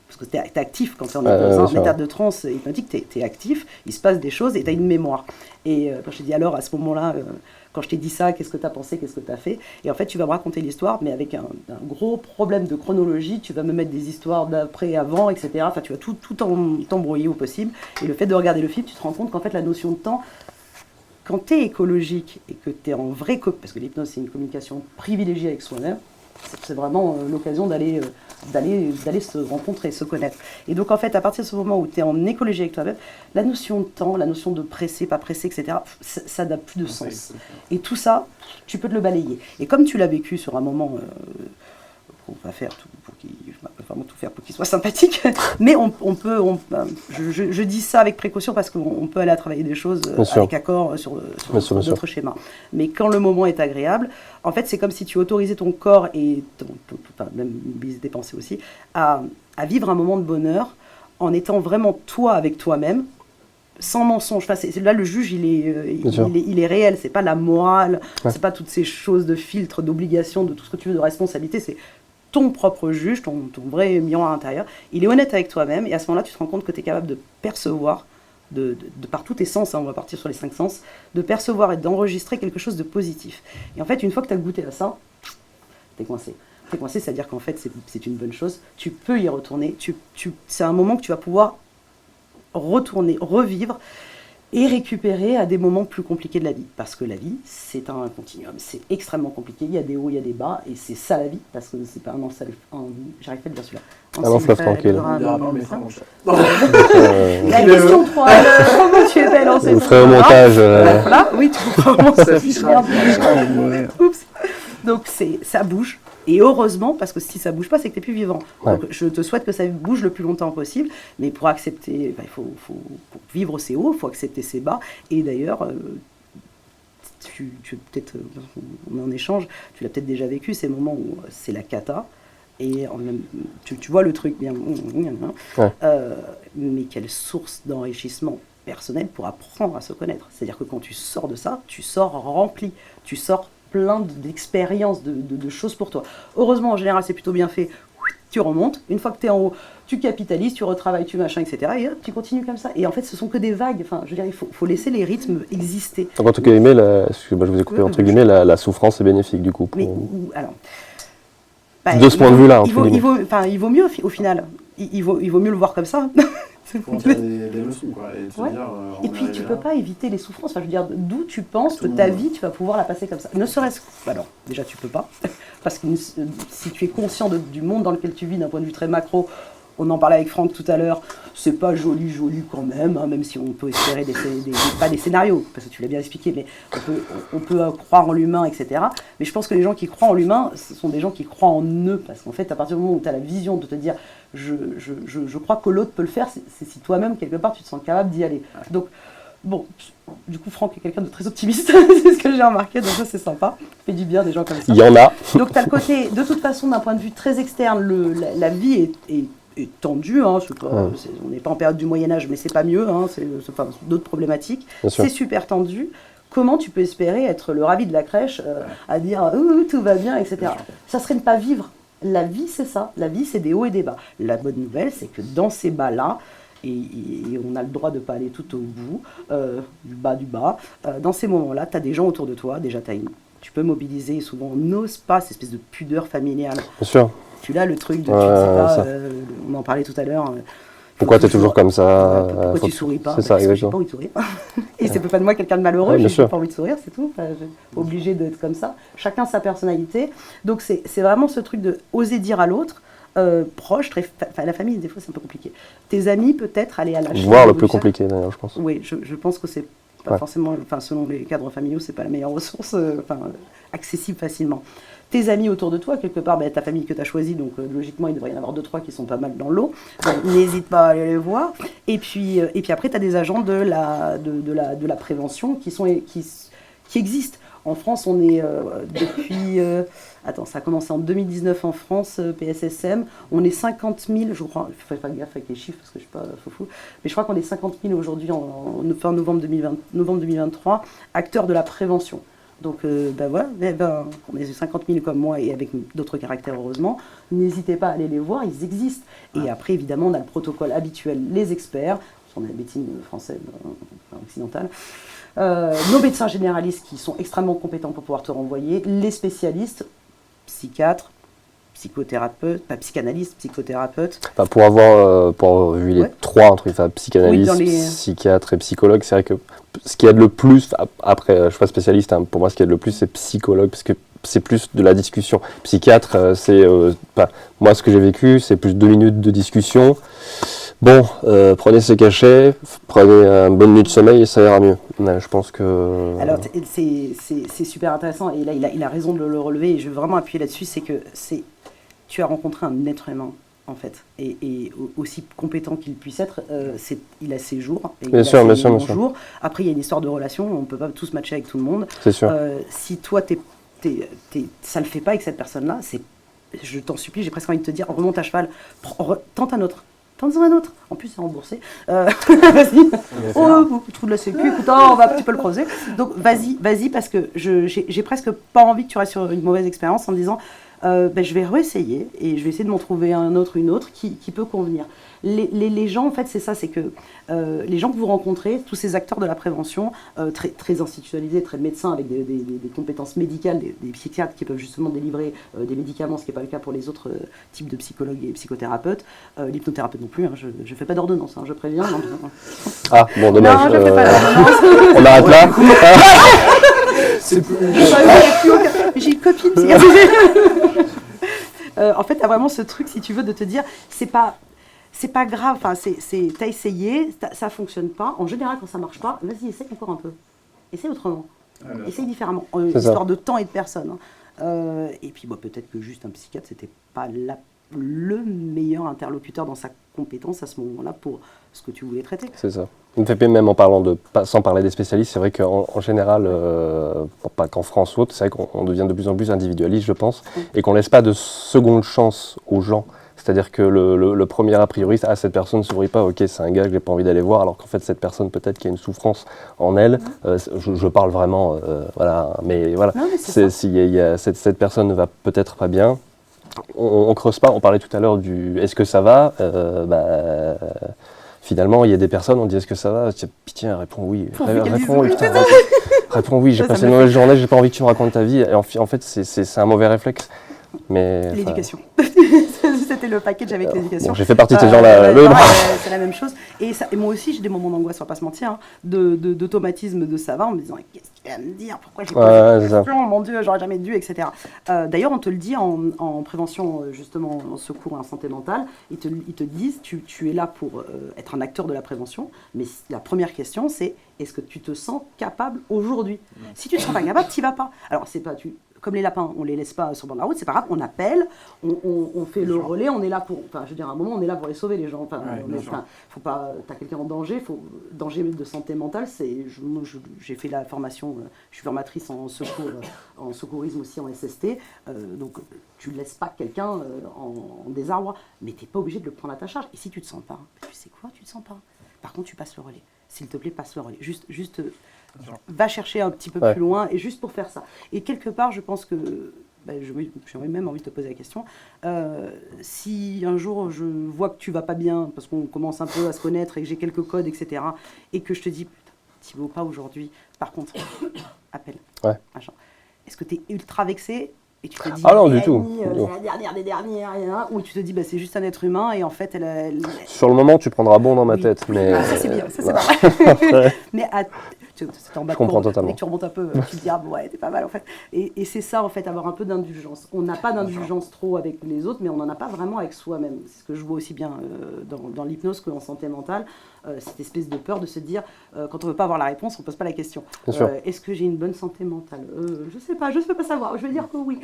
parce que tu es actif quand tu es en état de transe hypnotique, tu es actif, il se passe des choses et tu as une mémoire. Et quand je te dis alors, à ce moment-là, quand je t'ai dit ça, qu'est-ce que tu as pensé, qu'est-ce que tu as fait? Et en fait, tu vas me raconter l'histoire, mais avec un gros problème de chronologie, tu vas me mettre des histoires d'après, avant, etc. Enfin, tu vas tout t'embrouiller au possible. Et le fait de regarder le film, tu te rends compte qu'en fait, la notion de temps, quand tu es écologique et que tu es en vrai... Parce que l'hypnose, c'est une communication privilégiée avec soi-même, c'est vraiment l'occasion d'aller se rencontrer, se connaître. Et donc en fait, à partir de ce moment où tu es en écologie avec toi-même, la notion de temps, la notion de pressé, pas pressé, etc., ça n'a plus de sens. Et tout ça, tu peux te le balayer. Et comme tu l'as vécu sur un moment, on va faire tout pour qu'il soit sympathique, mais je dis ça avec précaution parce qu'on peut aller à travailler des choses avec accord sur d'autres schémas. Mais quand le moment est agréable, en fait, c'est comme si tu autorisais ton corps et même tes pensées aussi à vivre un moment de bonheur en étant vraiment toi avec toi-même, sans mensonge. Enfin, là, le juge, il est réel. C'est pas la morale, c'est pas toutes ces choses de filtre, d'obligation, de tout ce que tu veux, de responsabilité. C'est ton propre juge, ton vrai miroir intérieur. Il est honnête avec toi-même et à ce moment-là, tu te rends compte que tu es capable de percevoir, de par tous tes sens, on va partir sur les 5 sens, de percevoir et d'enregistrer quelque chose de positif. Et en fait, une fois que tu as goûté à ça, tu es coincé. T'es coincé, c'est-à-dire qu'en fait, c'est une bonne chose. Tu peux y retourner. C'est un moment que tu vas pouvoir retourner, revivre. et récupérer à des moments plus compliqués de la vie. Parce que la vie, c'est un continuum, c'est extrêmement compliqué, il y a des hauts, il y a des bas, et c'est ça la vie, parce que c'est pas j'arrive pas à le dire celui-là. Un long fleuve tranquille. La question 3, comment tu es belle en Vous le ferez au montage. Voilà, oui, tu comprends. Oups. Donc ça bouge. Et heureusement, parce que si ça bouge pas, c'est que tu n'es plus vivant. Ouais. Donc je te souhaite que ça bouge le plus longtemps possible, mais pour accepter, il faut pour vivre ses hauts, il faut accepter ses bas. Et d'ailleurs, tu peut-être, on est en échange, tu l'as peut-être déjà vécu, ces moments où c'est la cata, et tu vois le truc bien, ouais. Mais quelle source d'enrichissement personnel pour apprendre à se connaître. C'est-à-dire que quand tu sors de ça, tu sors rempli, tu sors plein d'expériences, de choses pour toi. Heureusement, en général, c'est plutôt bien fait. Tu remontes. Une fois que tu es en haut, tu capitalises, tu retravailles, tu machin, etc. Et hop, tu continues comme ça. Et en fait, ce sont que des vagues. Enfin, je veux dire, il faut laisser les rythmes exister. Donc, entre guillemets, je vous ai coupé, entre guillemets, la souffrance est bénéfique, du coup. Mais, alors, de ce point de vue-là, il vaut mieux, au final. Il vaut mieux le voir comme ça. Pour tirer des leçons, quoi. Et puis, tu peux pas éviter les souffrances. Enfin, je veux dire, d'où tu penses que ta vie, tu vas pouvoir la passer comme ça. Ne serait-ce que... Alors, déjà, tu peux pas. Parce que si tu es conscient du monde dans lequel tu vis, d'un point de vue très macro, on en parlait avec Franck tout à l'heure, c'est pas joli quand même, hein, même si on peut espérer pas des scénarios, parce que tu l'as bien expliqué, mais on peut croire en l'humain, etc. Mais je pense que les gens qui croient en l'humain, ce sont des gens qui croient en eux, parce qu'en fait, à partir du moment où tu as la vision de te dire je crois que l'autre peut le faire, c'est si toi-même, quelque part, tu te sens capable d'y aller. Donc, bon, du coup, Franck est quelqu'un de très optimiste, c'est ce que j'ai remarqué, donc ça, c'est sympa. Ça fait du bien, des gens comme ça. Il y en a. Donc, tu as le côté, de toute façon, d'un point de vue très externe, la vie est tendue, hein, on n'est pas en période du Moyen-Âge, mais c'est pas mieux, hein, c'est d'autres problématiques. C'est super tendu. Comment tu peux espérer être le ravi de la crèche à dire tout va bien, etc. Ça serait ne pas vivre. La vie, c'est ça. La vie, c'est des hauts et des bas. La bonne nouvelle, c'est que dans ces bas-là, et on a le droit de ne pas aller tout au bout, du bas, dans ces moments-là, tu as des gens autour de toi, déjà tu peux mobiliser, souvent on n'ose pas, cette espèce de pudeur familiale. Bien sûr. Tu l'as, le truc de, tu ne sais pas, on en parlait tout à l'heure. Pourquoi tu es toujours comme ça? Pourquoi tu souris pas? C'est ça, parce que j'ai pas envie de sourire. Et c'est pas de moi quelqu'un de malheureux, ouais, j'ai pas envie de sourire, c'est tout. Enfin, obligé d'être comme ça. Chacun sa personnalité. Donc c'est vraiment ce truc de oser dire à l'autre, proche, la famille, des fois c'est un peu compliqué. Tes amis, peut-être, aller à la Voire le plus compliqué d'ailleurs, je pense. Oui, je pense que c'est pas forcément, selon les cadres familiaux, c'est pas la meilleure ressource, accessible facilement. Tes amis autour de toi, quelque part, ta famille que tu as choisie, donc logiquement, il devrait y en avoir 2-3 qui sont pas mal dans l'eau. N'hésite pas à aller les voir. Et puis après, tu as des agents de la prévention qui existent. En France, on est depuis... ça a commencé en 2019 en France, PSSM. On est 50 000, je crois, il faut faire gaffe avec les chiffres parce que je ne suis pas foufou, mais je crois qu'on est 50 000 aujourd'hui, fin novembre 2023, acteurs de la prévention. Donc voilà, on est 50 000 comme moi et avec d'autres caractères heureusement. N'hésitez pas à aller les voir, ils existent. Et après, évidemment, on a le protocole habituel, les experts, on a la médecine française, occidentale, nos médecins généralistes qui sont extrêmement compétents pour pouvoir te renvoyer, les spécialistes, psychiatres, psychothérapeutes, pas psychanalystes, psychothérapeutes. Pour avoir vu les trois, entre psychanalyste, psychiatre et psychologue, c'est vrai que ce qu'il y a de le plus, après je ne suis pas spécialiste, hein, pour moi ce qu'il y a de le plus c'est psychologue, parce que c'est plus de la discussion. Psychiatre, moi ce que j'ai vécu, c'est plus 2 minutes de discussion. Bon, prenez ces cachets, prenez une bonne nuit de sommeil et ça ira mieux. Je pense que... Alors c'est super intéressant, et là il a raison de le relever, et je veux vraiment appuyer là-dessus, c'est que tu as rencontré un être humain, en fait, et aussi compétent qu'il puisse être, il a ses jours, et bien sûr. jours. Après, il y a une histoire de relation, on ne peut pas tous matcher avec tout le monde. C'est sûr. Si toi, ça ne le fait pas avec cette personne-là, je t'en supplie, j'ai presque envie de te dire, remonte à cheval, tente un autre. Tente-en un autre. En plus, c'est remboursé. Vas-y. Trou de la sécu. Écoute, on va un petit peu le creuser. Donc, vas-y, parce que j'ai presque pas envie que tu restes sur une mauvaise expérience en me disant je vais réessayer et je vais essayer de m'en trouver un autre, une autre qui peut convenir. Les gens, en fait, c'est ça, c'est que les gens que vous rencontrez, tous ces acteurs de la prévention, très institutionnalisés, très médecins, avec des compétences médicales, des psychiatres qui peuvent justement délivrer des médicaments, ce qui n'est pas le cas pour les autres types de psychologues et psychothérapeutes. L'hypnothérapeute non plus, hein, je ne fais pas d'ordonnance, hein, je préviens. Non, Ah, bon, dommage. Non, je ne fais pas d'ordonnance. On arrête là. J'ai une copine. En fait, tu as vraiment ce truc, si tu veux, de te dire, c'est pas grave, enfin, t'as essayé, ça fonctionne pas. En général, quand ça marche pas, vas-y, essaye encore un peu. Essaye autrement. Essaye différemment. Histoire de temps et de personnes. Hein. Et puis, peut-être que juste un psychiatre, c'était pas le meilleur interlocuteur dans sa compétence à ce moment-là pour ce que tu voulais traiter. C'est ça. Il me fait plaisir, même en parlant sans parler des spécialistes, c'est vrai qu'en général, pas qu'en France ou autre, c'est vrai qu'on devient de plus en plus individualiste, je pense, et qu'on ne laisse pas de seconde chance aux gens. C'est-à-dire que le premier a priori, cette personne ne s'ouvrit pas, ok, c'est un gars que j'ai pas envie d'aller voir, alors qu'en fait, cette personne, peut-être qu'il y a une souffrance en elle. Je parle vraiment, voilà, mais voilà, non, mais cette personne ne va peut-être pas bien. On creuse pas, on parlait tout à l'heure du est-ce que ça va, finalement, il y a des personnes, on dit est-ce que ça va, pitié, réponds oui. Réponds oui, j'ai passé une mauvaise journée, j'ai pas envie que tu me racontes ta vie. Et en fait, c'est un mauvais réflexe. Mais l'éducation. C'était le package avec l'éducation. Bon, j'ai fait partie de ces gens-là. C'est la même chose. Et moi aussi, j'ai des moments d'angoisse, on va pas se mentir, hein, d'automatisme de ça va, en me disant qu'est-ce qu'il va me dire, pourquoi j'ai pas de question, mon Dieu, j'aurais jamais dû, etc. D'ailleurs, on te le dit en prévention, justement, en secours et en santé mentale, ils te disent tu es là pour être un acteur de la prévention, mais la première question, c'est est-ce que tu te sens capable aujourd'hui ? Si tu te sens pas capable, tu vas pas. Alors, c'est pas comme les lapins, on les laisse pas sur le bord de la route, c'est pas grave, on appelle, on fait le relais, on est là pour, enfin je veux dire à un moment on est là pour les sauver les gens, enfin faut pas, t'as quelqu'un en danger, danger de santé mentale, j'ai fait la formation, je suis formatrice en secours, en secourisme aussi en SST, donc tu laisses pas quelqu'un en désarroi, mais t'es pas obligé de le prendre à ta charge, et si tu te sens pas, tu sais quoi, tu te sens pas, par contre tu passes le relais, s'il te plaît passe le relais, juste va chercher un petit peu plus loin, et juste pour faire ça. Et quelque part, je pense que, j'aurais même envie de te poser la question, si un jour je vois que tu vas pas bien, parce qu'on commence un peu à se connaître et que j'ai quelques codes, etc., et que je te dis, Thibaut, pas aujourd'hui, par contre, appelle. Est-ce que tu es ultra vexé et tu te dis, non, du tout. C'est la dernière des dernières, ou tu te dis, c'est juste un être humain, et en fait, elle... Sur le moment, tu prendras bon dans ma tête, mais... ça c'est bien, ça c'est pas mais c'est en bas de comprends totalement. Et tu remontes un peu, tu te dis, t'es pas mal en fait. Et c'est ça en fait, avoir un peu d'indulgence. On n'a pas d'indulgence trop avec les autres, mais on n'en a pas vraiment avec soi-même. C'est ce que je vois aussi bien dans l'hypnose qu'en santé mentale, cette espèce de peur de se dire, quand on veut pas avoir la réponse, on pose pas la question. Est-ce que j'ai une bonne santé mentale ? Je sais pas, je peux pas savoir. Je vais dire que oui.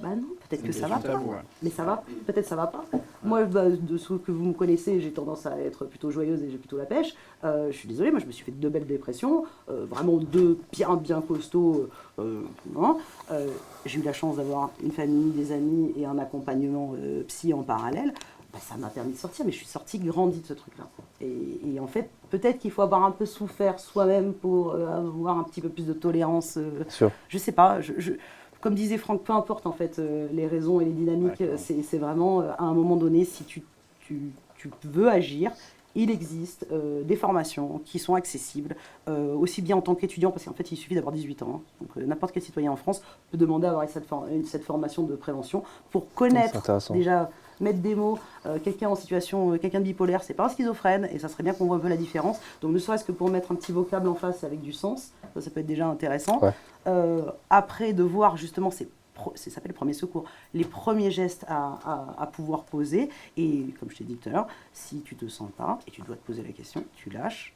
Non, peut-être que ça va pas. Mais ça va, peut-être ça va pas. Moi, de ce que vous me connaissez, j'ai tendance à être plutôt joyeuse et j'ai plutôt la pêche. Je suis désolée, moi je me suis fait 2 belles dépressions, vraiment 2 bien costauds. J'ai eu la chance d'avoir une famille, des amis et un accompagnement psy en parallèle. Ça m'a permis de sortir, mais je suis sortie grandie de ce truc-là. Et en fait, peut-être qu'il faut avoir un peu souffert soi-même pour avoir un petit peu plus de tolérance. Je sais pas, comme disait Franck, peu importe en fait les raisons et les dynamiques, c'est vraiment à un moment donné, si tu veux agir, il existe des formations qui sont accessibles, aussi bien en tant qu'étudiant, parce qu'en fait il suffit d'avoir 18 ans, hein. Donc n'importe quel citoyen en France peut demander à avoir cette formation de prévention pour connaître déjà, mettre des mots, quelqu'un en situation, quelqu'un de bipolaire, c'est pas un schizophrène, et ça serait bien qu'on voit un peu la différence, donc ne serait-ce que pour mettre un petit vocable en face avec du sens, ça peut être déjà intéressant. Après de voir justement ça s'appelle le premier secours, les premiers gestes à pouvoir poser. Et comme je t'ai dit tout à l'heure, si tu te sens pas et tu dois te poser la question, tu lâches,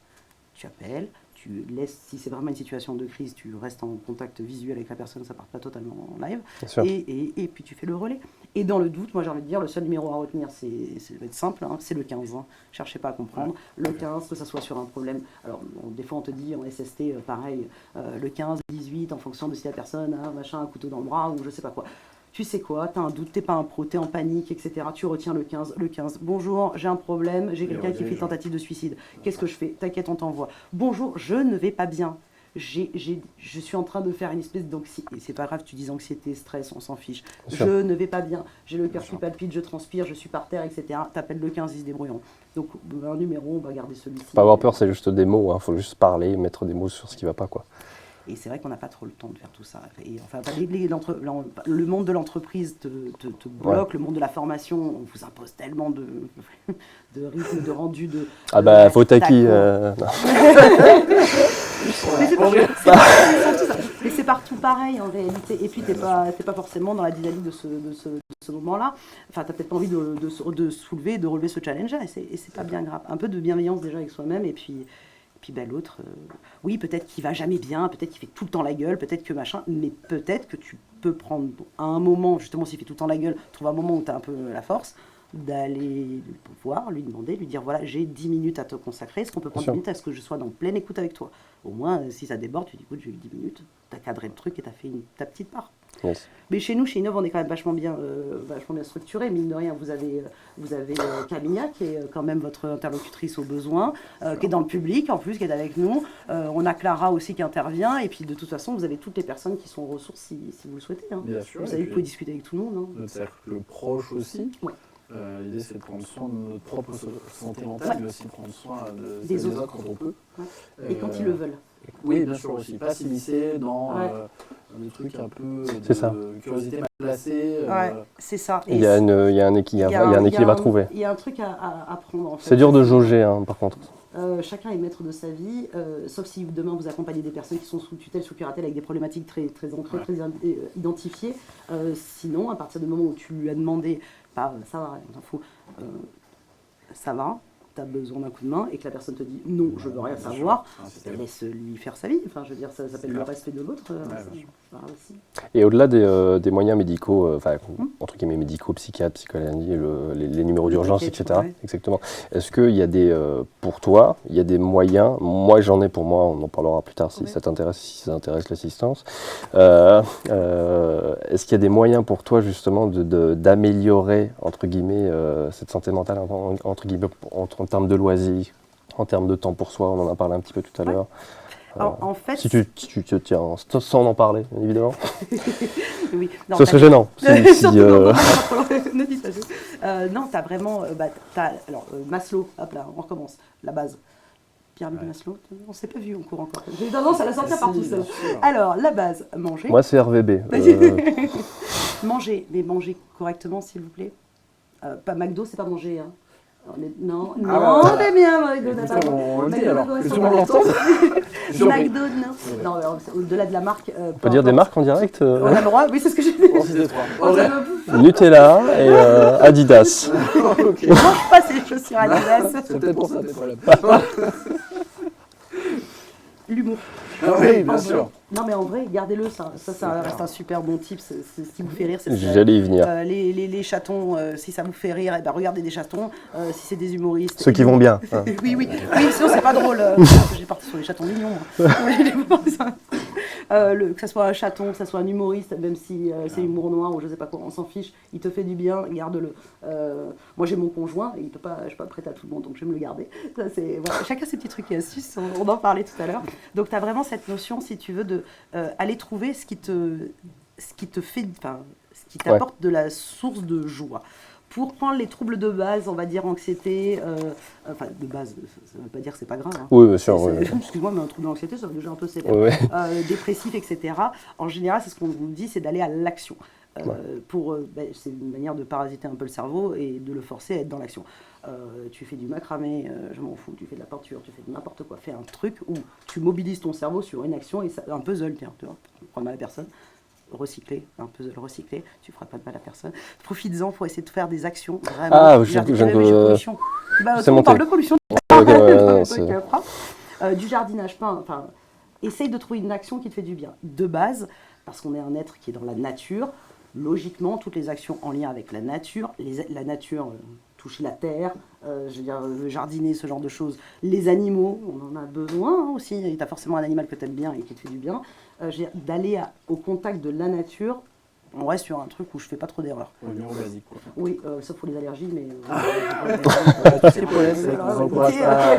tu appelles, tu laisses, si c'est vraiment une situation de crise, tu restes en contact visuel avec la personne, ça part pas totalement en live, et puis tu fais le relais. Et dans le doute, moi j'ai envie de dire, le seul numéro à retenir, ça va être simple, hein, c'est le 15. Hein. Cherchez pas à comprendre. Le 15, que ça soit sur un problème. Alors, des fois on te dit en SST, pareil, le 15, 18, en fonction de si la personne a un couteau dans le bras ou je sais pas quoi. Tu sais quoi, t'as un doute, t'es pas un pro, t'es en panique, etc. Tu retiens le 15. Bonjour, j'ai un problème, j'ai quelqu'un qui fait tentative de suicide. Qu'est-ce que je fais ? T'inquiète, on t'envoie. Bonjour, je ne vais pas bien. je suis en train de faire une espèce d'anxiété. C'est pas grave, tu dis anxiété, stress, on s'en fiche. Bien sûr. Je ne vais pas bien, j'ai le cœur qui palpite, je transpire, je suis par terre, etc. T'appelles le 15, ils se débrouilleront. Donc un numéro, on va garder celui-ci. Pas avoir peur, c'est juste des mots, faut juste parler, mettre des mots sur ce qui va pas, quoi. Et c'est vrai qu'on n'a pas trop le temps de faire tout ça. Et enfin, le monde de l'entreprise te bloque, le monde de la formation, on vous impose tellement de rythme, de rendu, de... Ah bah, faut acquis. Mais c'est partout pareil en réalité. Et puis t'es pas forcément dans la dynamique de ce moment-là. Enfin, t'as peut-être pas envie de soulever, de relever ce challenge-là. Et c'est pas bien grave. Un peu de bienveillance déjà avec soi-même. Et puis l'autre, oui, peut-être qu'il va jamais bien, peut-être qu'il fait tout le temps la gueule, peut-être que machin, mais peut-être que tu peux prendre à un moment, justement, s'il fait tout le temps la gueule, trouve un moment où tu as un peu la force, d'aller le voir, lui demander, lui dire voilà, j'ai 10 minutes à te consacrer, est-ce qu'on peut prendre 10 minutes à ce que je sois dans pleine écoute avec toi? Au moins, si ça déborde, tu dis écoute, j'ai eu 10 minutes, tu as cadré le truc et tu as fait ta petite part. Yes. Mais chez nous, chez Innov, on est quand même vachement bien structuré. Mine de rien, vous avez Camilla, qui est quand même votre interlocutrice au besoin, qui est dans le public, en plus, qui est avec nous. On a Clara aussi qui intervient. Et puis, de toute façon, vous avez toutes les personnes qui sont aux ressources si vous le souhaitez. Hein. Bien sûr. Vous savez, vous pouvez discuter avec tout le monde. Hein. Notre cercle proche aussi. Ouais. L'idée, c'est de prendre soin de notre propre santé mentale, mais aussi de prendre soin des autres quand on peut. Ouais. Et quand ils le veulent. Oui, bien sûr aussi. Pas s'immiscer dans des trucs un peu de curiosité mal placée. Ouais, c'est ça. Il y a un équilibre à trouver. Il y a un truc à prendre en fait. C'est dur de jauger, hein, par contre. Chacun est maître de sa vie, sauf si demain vous accompagnez des personnes qui sont sous tutelle, sous curatelle, avec des problématiques très, très ancrées, très identifiées. Sinon, à partir du moment où tu lui as demandé, ça va, on s'en fout, ça va, tu as besoin d'un coup de main, et que la personne te dit non, je veux rien savoir, laisse-lui faire sa vie. Enfin, je veux dire, ça s'appelle le respect de l'autre. Aussi. Et au-delà des moyens médicaux, entre guillemets médicaux, psychiatres, psychologie, les numéros d'urgence, etc. Ouais. Exactement. Est-ce qu'il y a pour toi, il y a des moyens, moi j'en ai pour moi, on en parlera plus tard si ça t'intéresse, si ça intéresse l'assistance. Est-ce qu'il y a des moyens pour toi justement d'améliorer, entre guillemets, cette santé mentale, entre guillemets, en termes de loisirs, en termes de temps pour soi, on en a parlé un petit peu tout à l'heure. Alors, en fait, si tu te tiens, sans en parler, évidemment. Oui. Non, ce serait gênant. Ne dis pas ça. Non, tu as vraiment... alors, Maslow, hop là, on recommence. La base. Pyramide de Maslow, on ne s'est pas vu en cours encore. J'ai tendance à la sortir partout seul. Alors, la base, manger. Moi, c'est RVB. Manger, mais manger correctement, s'il vous plaît. Pas McDo, c'est pas manger, hein. Non, t'es bien, McDonald's. On le dit alors, que tout le monde l'entende. McDonald's. Non, au-delà de la marque. On peut dire des marques en direct On a le droit, oui, c'est ce que j'ai dit. Nutella et Adidas. Je ne mange pas ces chaussures Adidas. C'est peut-être pour ça tes problèmes. L'humour. Ah oui, bien sûr. Non, mais en vrai, gardez-le, ça reste un super bon type. Ce qui vous fait rire, c'est J'allais y venir. Les chatons, si ça vous fait rire, eh ben, regardez des chatons. Si c'est des humoristes. Ceux qui vont bien. Hein. Oui, sinon c'est pas drôle. J'ai parti sur les chatons mignons. Que ce soit un chaton, que ce soit un humoriste, même si c'est humour noir ou je sais pas quoi, on s'en fiche. Il te fait du bien, garde-le. Moi, j'ai mon conjoint, et je suis pas prête à tout le monde, donc je vais me le garder. Ça, voilà. Chacun ses petits trucs et astuces, on en parlait tout à l'heure. Donc, tu as vraiment cette notion, si tu veux, de aller trouver ce qui te fait, ce qui t'apporte de la source de joie. Pour prendre les troubles de base, on va dire anxiété, de base, ça ne veut pas dire que c'est pas grave. Hein. Oui, bien sûr. Excuse-moi, mais un trouble d'anxiété, ça va déjà un peu sévère. Dépressif, etc. En général, c'est ce qu'on vous dit, c'est d'aller à l'action. C'est une manière de parasiter un peu le cerveau et de le forcer à être dans l'action. Tu fais du macramé, je m'en fous, tu fais de la peinture, tu fais de n'importe quoi. Fais un truc où tu mobilises ton cerveau sur une action, et un puzzle, tiens, tu vois, prendre mal à la personne. Un puzzle recyclé, tu feras pas de mal à personne. Profites-en pour essayer de faire des actions. Vraiment. On parle de pollution. Du jardinage, essaye de trouver une action qui te fait du bien. De base, parce qu'on est un être qui est dans la nature, logiquement, toutes les actions en lien avec la nature, toucher la terre, jardiner, ce genre de choses. Les animaux, on en a besoin aussi. Tu as forcément un animal que tu aimes bien et qui te fait du bien. D'aller au contact de la nature, on reste sur un truc où je fais pas trop d'erreurs. Basique, quoi. Oui, sauf pour les allergies, mais... Tu sais, les pollen, c'est qu'on s'encourage pas.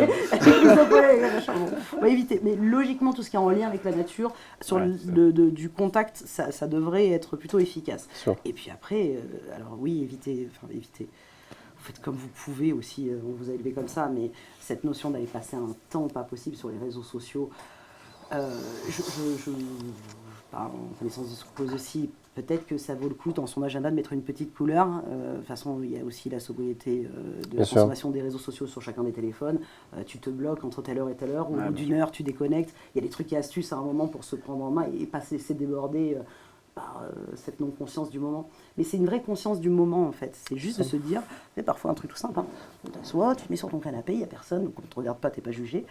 On va éviter. Mais logiquement, tout ce qui est en lien avec la nature, sur du contact, ça devrait être plutôt efficace. Sûr. Et puis après, alors oui, éviter. Vous faites comme vous pouvez aussi, on vous a élevé comme ça, mais cette notion d'aller passer un temps pas possible sur les réseaux sociaux, je parle en connaissance de cause aussi, peut-être que ça vaut le coup dans son agenda de mettre une petite couleur. De toute façon, il y a aussi la sobriété de la consommation des réseaux sociaux sur chacun des téléphones. Tu te bloques entre telle heure et telle heure, ou au bout d'une heure, tu déconnectes. Il y a des trucs et astuces à un moment pour se prendre en main et pas se laisser déborder par cette non-conscience du moment. Mais c'est une vraie conscience du moment, en fait. C'est juste de se dire, c'est parfois un truc tout simple, hein. Tu t'assois, tu te mets sur ton canapé, il n'y a personne, donc on ne te regarde pas, tu n'es pas jugé.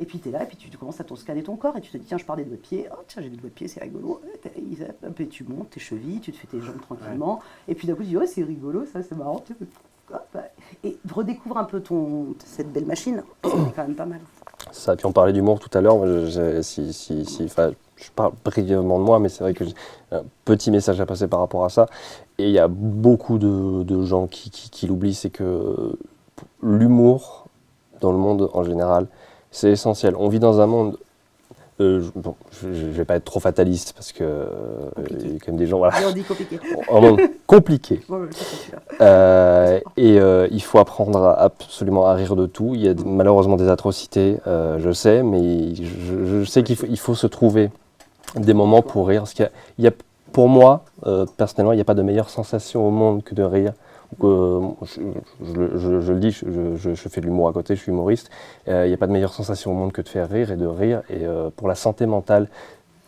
Et puis tu es là, et puis tu commences à scanner ton corps, et tu te dis, tiens, je pars des doigts de pied, oh tiens, j'ai des doigts de pied, c'est rigolo. Et tu montes tes chevilles, tu te fais tes jambes tranquillement, et puis d'un coup tu dis, ouais, c'est rigolo, ça, c'est marrant. Et redécouvre un peu cette belle machine, c'est quand même pas mal. Ça, puis on parlait d'humour tout à l'heure, je parle brièvement de moi, mais c'est vrai que j'ai un petit message à passer par rapport à ça. Et il y a beaucoup de gens qui l'oublient, c'est que l'humour, dans le monde en général, c'est essentiel. On vit dans un monde... je ne vais pas être trop fataliste, parce que il y a quand même des gens... Voilà, et on dit compliqué. Un monde compliqué. Ouais, c'est il faut apprendre absolument à rire de tout. Il y a malheureusement des atrocités, je sais, mais je sais qu'il faut se trouver des moments pour rire. Parce pour moi, personnellement, il n'y a pas de meilleure sensation au monde que de rire. Je le dis, je fais de l'humour à côté, je suis humoriste. Il n'y a pas de meilleure sensation au monde que de faire rire et de rire. Et pour la santé mentale,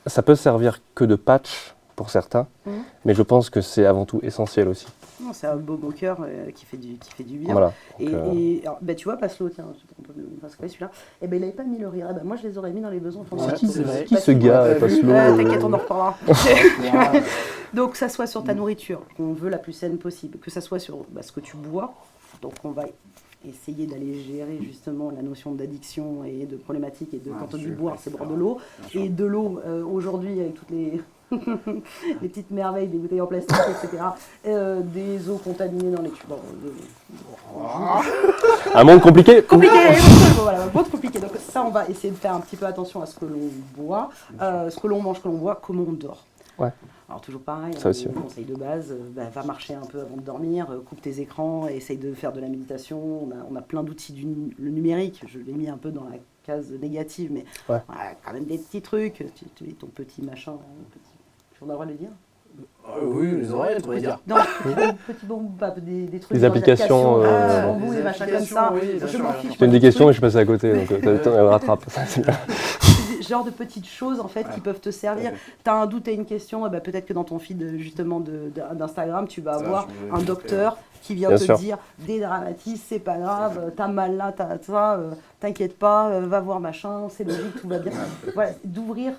ça peut servir que de patch pour certains, mais je pense que c'est avant tout essentiel aussi. Non, c'est un beau cœur qui fait du bien. Voilà. Et alors, tu vois, Paslo, tiens, on peut celui-là. Eh ben, il n'avait pas mis le rire. Moi, je les aurais mis dans les besoins fondamentaux. C'est qui ce gars, Paslo? T'inquiète, on en reparlera. Donc, que ça soit sur ta nourriture, qu'on veut la plus saine possible, que ça soit sur ce que tu bois. Donc, on va essayer d'aller gérer justement la notion d'addiction et de problématique. Et quand on dit boire, c'est boire de l'eau. Et de l'eau, aujourd'hui, avec toutes les petites merveilles des bouteilles en plastique, etc. Des eaux contaminées dans les tubes. Un monde compliqué. Voilà, un monde compliqué. Donc ça, on va essayer de faire un petit peu attention à ce que l'on boit, ce que l'on mange, ce que l'on boit, comment on dort. Ouais. Alors toujours pareil, le conseil de base, va marcher un peu avant de dormir, coupe tes écrans, essaye de faire de la méditation. On a plein d'outils le numérique, je l'ai mis un peu dans la case négative, mais quand même des petits trucs. Tu mets ton petit machin, on a le droit de le dire? Oui, les oreilles, tu pourrais dire. Non, petit bon, des trucs. Les applications, des machins comme ça. Je m'en fiche. J'ai une des questions et je suis passé à côté, donc elle rattrape. Genre de petites choses en fait qui peuvent te servir. Tu as un doute et une question, peut-être que dans ton feed justement d'Instagram, tu vas avoir un docteur qui vient te dire dédramatise, c'est pas grave, t'as mal là, t'as ça, t'inquiète pas, va voir machin, c'est logique, tout va bien. Voilà, d'ouvrir,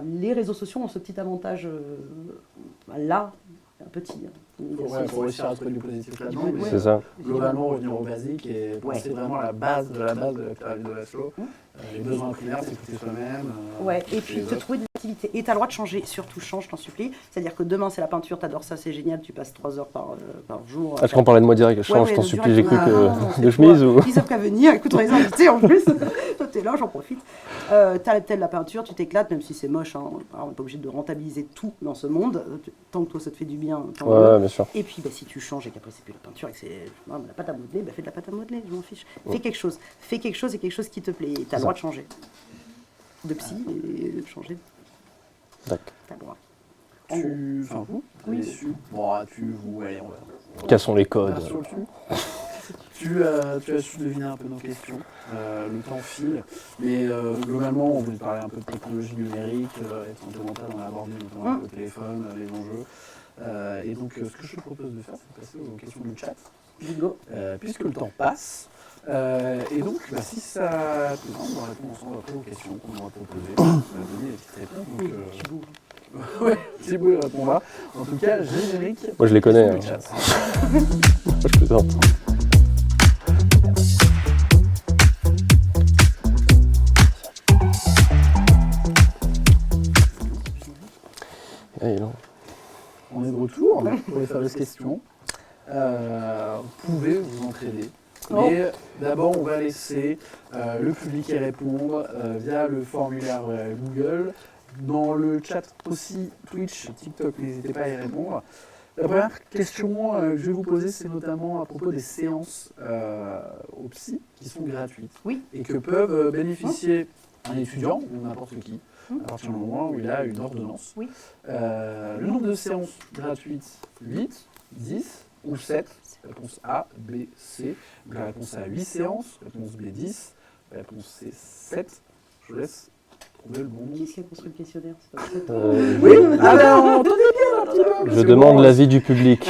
les réseaux sociaux ont ce petit avantage là, un petit. Pour réussir à trouver du positif là-dedans. C'est ça. Globalement, revenir au basique et penser vraiment à la base de la pyramide de Maslow. Les besoins primaires, c'est écouter soi-même. Et puis te trouver de l'activité. Et tu as le droit de changer, surtout change, je t'en supplie. C'est-à-dire que demain, c'est la peinture, t'adores ça, c'est génial, tu passes 3 heures par jour. Je crois qu'on parlait de moi direct, change, je t'en supplie, j'ai cru que de chemise ou... Ils savent qu'à venir, écoute, on les invités en plus. Toi, t'es là, j'en profite. T'as peut-être la peinture, tu t'éclates, même si c'est moche. Hein. Alors, on n'est pas obligé de rentabiliser tout dans ce monde. Tant que toi, ça te fait du bien. Bien sûr. Et puis, si tu changes et qu'après, c'est plus la peinture et que c'est la pâte à modeler, fais de la pâte à modeler, je m'en fiche. Fais quelque chose. Fais quelque chose et quelque chose qui te plaît. Et t'as le droit de changer. De psy et de changer. D'accord. T'as le droit. Allez, on va. Cassons les codes. Tu as su deviner un peu nos questions. Le temps file. Mais globalement, on voulait parler un peu de technologie numérique, et santé mentale, on a abordé notamment le téléphone, les enjeux. Et donc, ce que je te propose de faire, c'est de passer aux questions du chat. Puisque le temps passe. Et donc, si ça te tente, on va répondre ensemble après aux questions qu'on aura proposées. On va donner les petites réponses. Donc, ouais, Thibaut y répondra. En tout cas, générique. Moi, je les connais. Moi, je plaisante. On est de retour pour les fameuses questions. Vous pouvez vous entraider Mais d'abord, on va laisser le public y répondre via le formulaire Google. Dans le chat aussi, Twitch, TikTok, n'hésitez pas à y répondre. La première question que je vais vous poser, c'est notamment à propos des séances au psy qui sont gratuites et que peuvent bénéficier un étudiant ou n'importe qui à partir du moment où il a une ordonnance. Le nombre de séances gratuites, 8, 10 ou 7. Réponse A, B, C. La réponse A, 8 séances. Réponse B, 10. Réponse C, 7. Je vous laisse trouver le bon. Qui est-ce qui a construit le questionnaire? Oui, ah ben on entendait bien un petit peu. Je demande l'avis du public.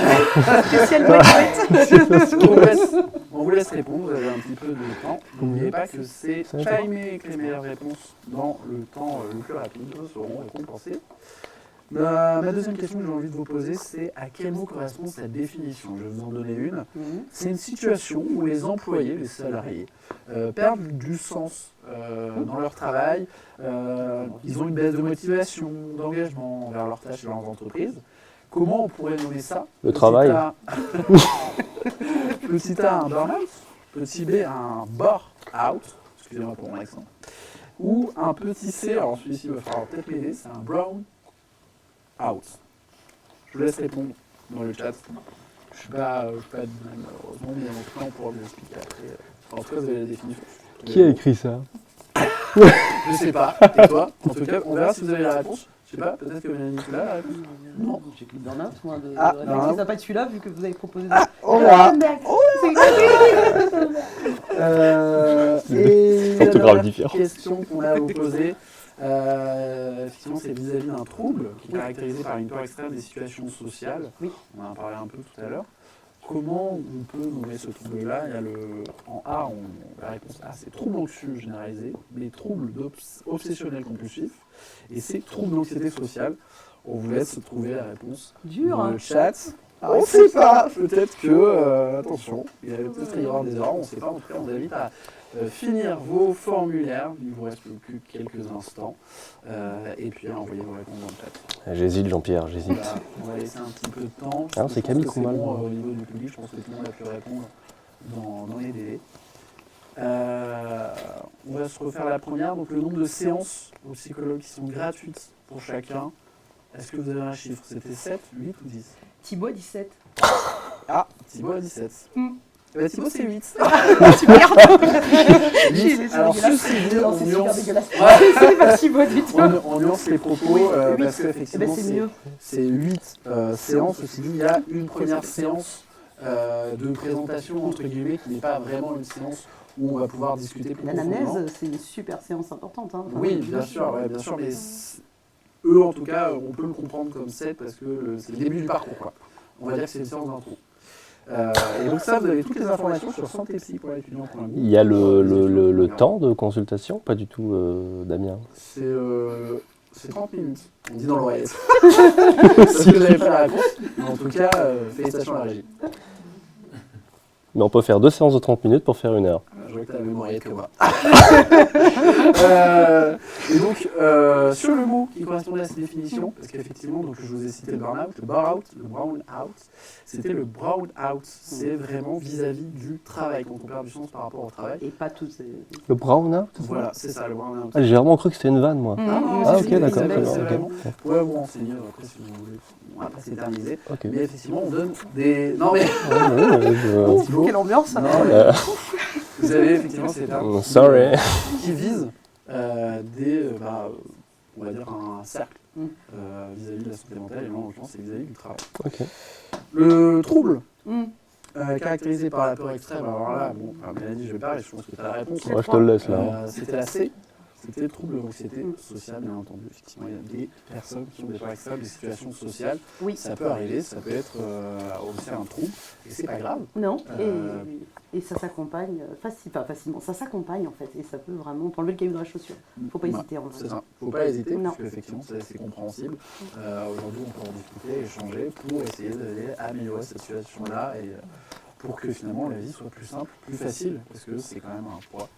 On vous laisse répondre, vous avez un petit peu de temps. N'oubliez pas que c'est timé et que les meilleures réponses dans le temps le plus rapide seront récompensées. Ma deuxième question que j'ai envie de vous poser, c'est à quel mot correspond cette définition? Je vais vous en donner une. C'est une situation où les employés, les salariés, perdent du sens dans leur travail. Ils ont une baisse de motivation, d'engagement envers leurs tâches et leurs entreprises. Comment on pourrait nommer ça? Le travail. Petit A, un burn-out. Petit B, un bore-out. Excusez-moi pour mon accent. Ou un petit C, alors celui-ci va falloir peut-être m'aider, c'est un brown-out. Je vous laisse répondre dans le chat. Je ne suis pas malheureusement, mais en tout cas, on pourra vous expliquer après. En tout cas, vous avez la définition. Qui a écrit ça? Je ne sais pas. Et toi? En tout cas, on verra si vous avez la réponse. Je sais pas, peut-être que Mélanie, tu l'as la réponse? Non, j'ai que le burn-out, moi, de burn-out. ça va pas être celui-là, vu que vous avez proposé. On verra. Et la dernière question qu'on a à vous poser, effectivement, c'est vis-à-vis d'un trouble qui est caractérisé par une peur extrême des situations sociales. On en a parlé un peu tout à l'heure. Comment on peut nommer ce trouble-là? Il y a en A, la réponse A, c'est trouble anxieux généralisé, les troubles obsessionnels compulsifs, et c'est trouble d'anxiété sociale. On vous laisse trouver la réponse dans le chat. On ne sait pas, peut-être que, attention, il va peut-être y avoir des erreurs, on ne sait pas, en tout cas on vous invite à finir vos formulaires, il ne vous reste plus que quelques instants, et puis à envoyer vos réponses dans le chat. J'hésite Jean-Pierre, j'hésite. Voilà, on va laisser un petit peu de temps. Ah, c'est Camille Koumal. Bon, au niveau du public, je pense que tout le monde a pu répondre dans les délais. On va se refaire la première, donc le nombre de séances aux psychologues qui sont gratuites pour chacun. Est-ce que vous avez un chiffre? C'était 7, 8 ou 10? Thibaut, 17. Ah, Thibaut a 17. Thibaut, c'est 8. Tu regardes. 8. Alors, ceci dit, on c'est nuance. super dégueulasse. C'est pas Thibaut du tout. On nuance les propos parce qu'effectivement, c'est 8 séances. Ceci dit, il y a une première séance de présentation, entre guillemets, qui n'est pas vraiment une séance où on va pouvoir discuter plus profondément. L'anamnèse, c'est une super séance importante. Hein. Oui, bien sûr, mais eux, en tout cas, on peut le comprendre comme 7 parce que c'est le début du parcours, quoi. On va dire que c'est une séance d'intro. Et donc ça, vous avez toutes les informations sur santépsy.étudiant.gouv. Il y a le temps de consultation? Pas du tout, Damien. C'est 30 minutes, on dit dans l'oreillette. Si vous n'avez pas la réponse, mais en tout cas, félicitations à la régie. Mais on peut faire 2 séances de 30 minutes pour faire 1 heure. Je vois que tu as la même oreillette que moi. Et donc, sur le mot qui correspondait à cette définition, parce qu'effectivement, donc, je vous ai cité le burn-out, le bore-out, le brown-out, c'était le brown-out. C'est vraiment vis-à-vis du travail, quand on perd du sens par rapport au travail. Et pas tous. Le brown-out? Voilà, c'est ça, le brown-out. Ah, j'ai vraiment cru que c'était une vanne, moi. Ah, ok, d'accord. Vous pouvez vous renseigner après si vous voulez. On va pas s'éterniser. Okay. Mais effectivement, on donne des. Non, mais. Quelle ambiance! Non, vous avez effectivement ces termes qui visent on va dire un cercle vis-à-vis de la santé mentale, et là en l'occurrence c'est vis-à-vis du travail. Okay. Le trouble caractérisé par la peur extrême, alors là, Mélanie, je vais parler, je pense que tu as la réponse. Ouais, je te le laisse là. C'était la C. C'était le trouble d'anxiété sociale, bien entendu. Effectivement, il y a des personnes qui ont des peurs extrêmes, des situations sociales. Oui. Ça peut arriver, ça peut être aussi un trouble, et c'est pas grave. Non, et ça s'accompagne facilement. Ça s'accompagne en fait, et ça peut vraiment enlever le caillou de la chaussure. Faut pas hésiter en fait. C'est ça. Faut pas hésiter, parce qu'effectivement, c'est compréhensible. Aujourd'hui, on peut en discuter, échanger pour essayer d'améliorer cette situation-là et pour que finalement la vie soit plus simple, plus facile, parce que c'est quand même un poids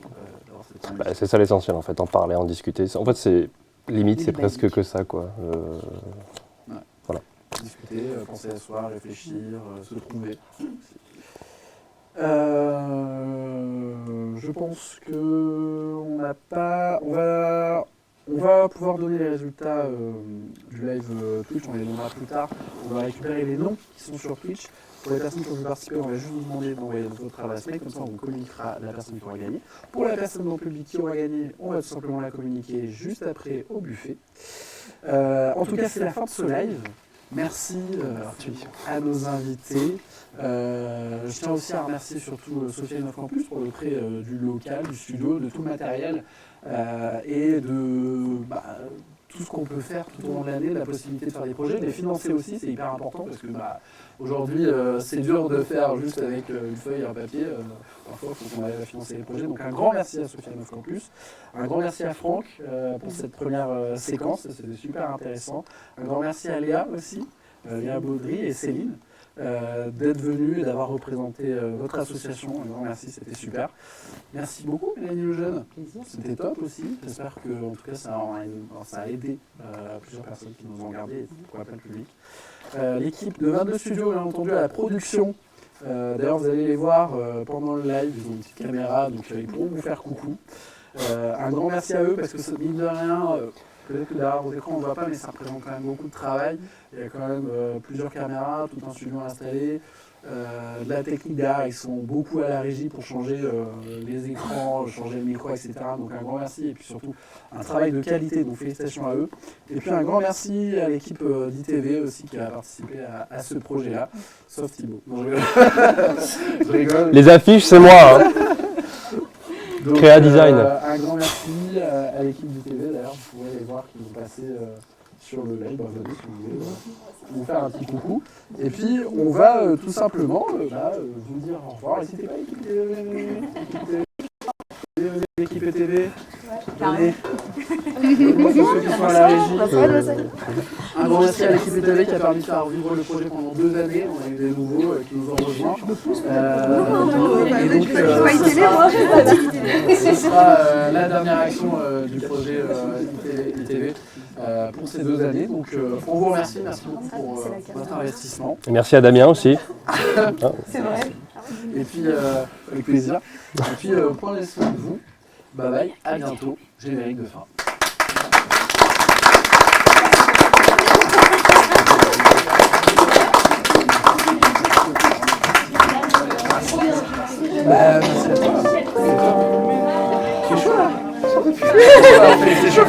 d'avoir cette c'est ça l'essentiel en fait, en parler, en discuter. En fait, c'est limite, c'est presque que ça, quoi. Voilà. Discuter, penser à soi, réfléchir, se trouver. Je pense que on n'a pas. On va pouvoir donner les résultats du live Twitch, on les donnera plus tard. On va récupérer les noms qui sont sur Twitch. Pour les personnes qui ont voulu participer, on va juste vous demander d'envoyer votre adresse mail, comme ça on vous communiquera la personne qui aura gagné. Pour la personne dans le public qui aura gagné, on va tout simplement la communiquer juste après au buffet. En tout cas, c'est la fin de ce live. Merci à nos invités. Je tiens aussi à remercier surtout Sophia 9 Campus pour le prêt du local, du studio, de tout le matériel et de tout ce qu'on peut faire tout au long de l'année, la possibilité de faire des projets, de les financer aussi, c'est hyper important parce que aujourd'hui c'est dur de faire juste avec une feuille et un papier. Parfois il faut qu'on arrive à financer les projets. Donc un grand merci à Sophia 9 Campus, un grand merci à Franck pour cette première séquence, c'était super intéressant. Un grand merci à Léa aussi, Léa Baudry et Céline. D'être venu et d'avoir représenté votre association. Un grand merci, c'était super. Merci beaucoup, Mélanie Lejeune. C'était top aussi. J'espère que, en tout cas, ça a aidé plusieurs personnes qui nous ont regardé et pour l'appel public. L'équipe de 22 Studios, bien entendu, à la production. D'ailleurs, vous allez les voir pendant le live. Ils ont une petite caméra, donc ils pourront vous faire coucou. Un grand merci à eux parce que, mine de rien, peut-être que derrière vos écrans on ne voit pas, mais ça représente quand même beaucoup de travail. Il y a quand même plusieurs caméras, tout un studio installé. De la technique derrière, ils sont beaucoup à la régie pour changer les écrans, changer le micro, etc. Donc un grand merci et puis surtout un travail de qualité, donc félicitations à eux. Et puis un grand merci à l'équipe d'ITV aussi qui a participé à ce projet-là, sauf Thibaut. Non, je rigole. Les affiches, c'est moi. Hein. Donc, Créa Design. Un grand merci à l'équipe du TV d'ailleurs, vous pouvez les voir qui vont passer sur le live, venez si vous voulez, vous faire un petit coucou. Et puis on va tout simplement vous dire au revoir. N'hésitez pas l'équipe TV. L'équipe TV. Venez. Pour ceux qui sont à la régie. Un grand merci à l'équipe TV qui a permis de faire vivre le projet pendant 2 années. On a eu des nouveaux qui nous ont rejoints. Et donc, ce sera la dernière action du projet ITV pour ces 2 années. Donc, on vous remercie. Merci beaucoup pour votre investissement. Et merci à Damien aussi. C'est vrai. Et puis, avec plaisir. Et puis, prenez soin de vous. Bye bye, à bientôt. Générique de fin. Merci à toi. C'est chaud là. C'est chaud.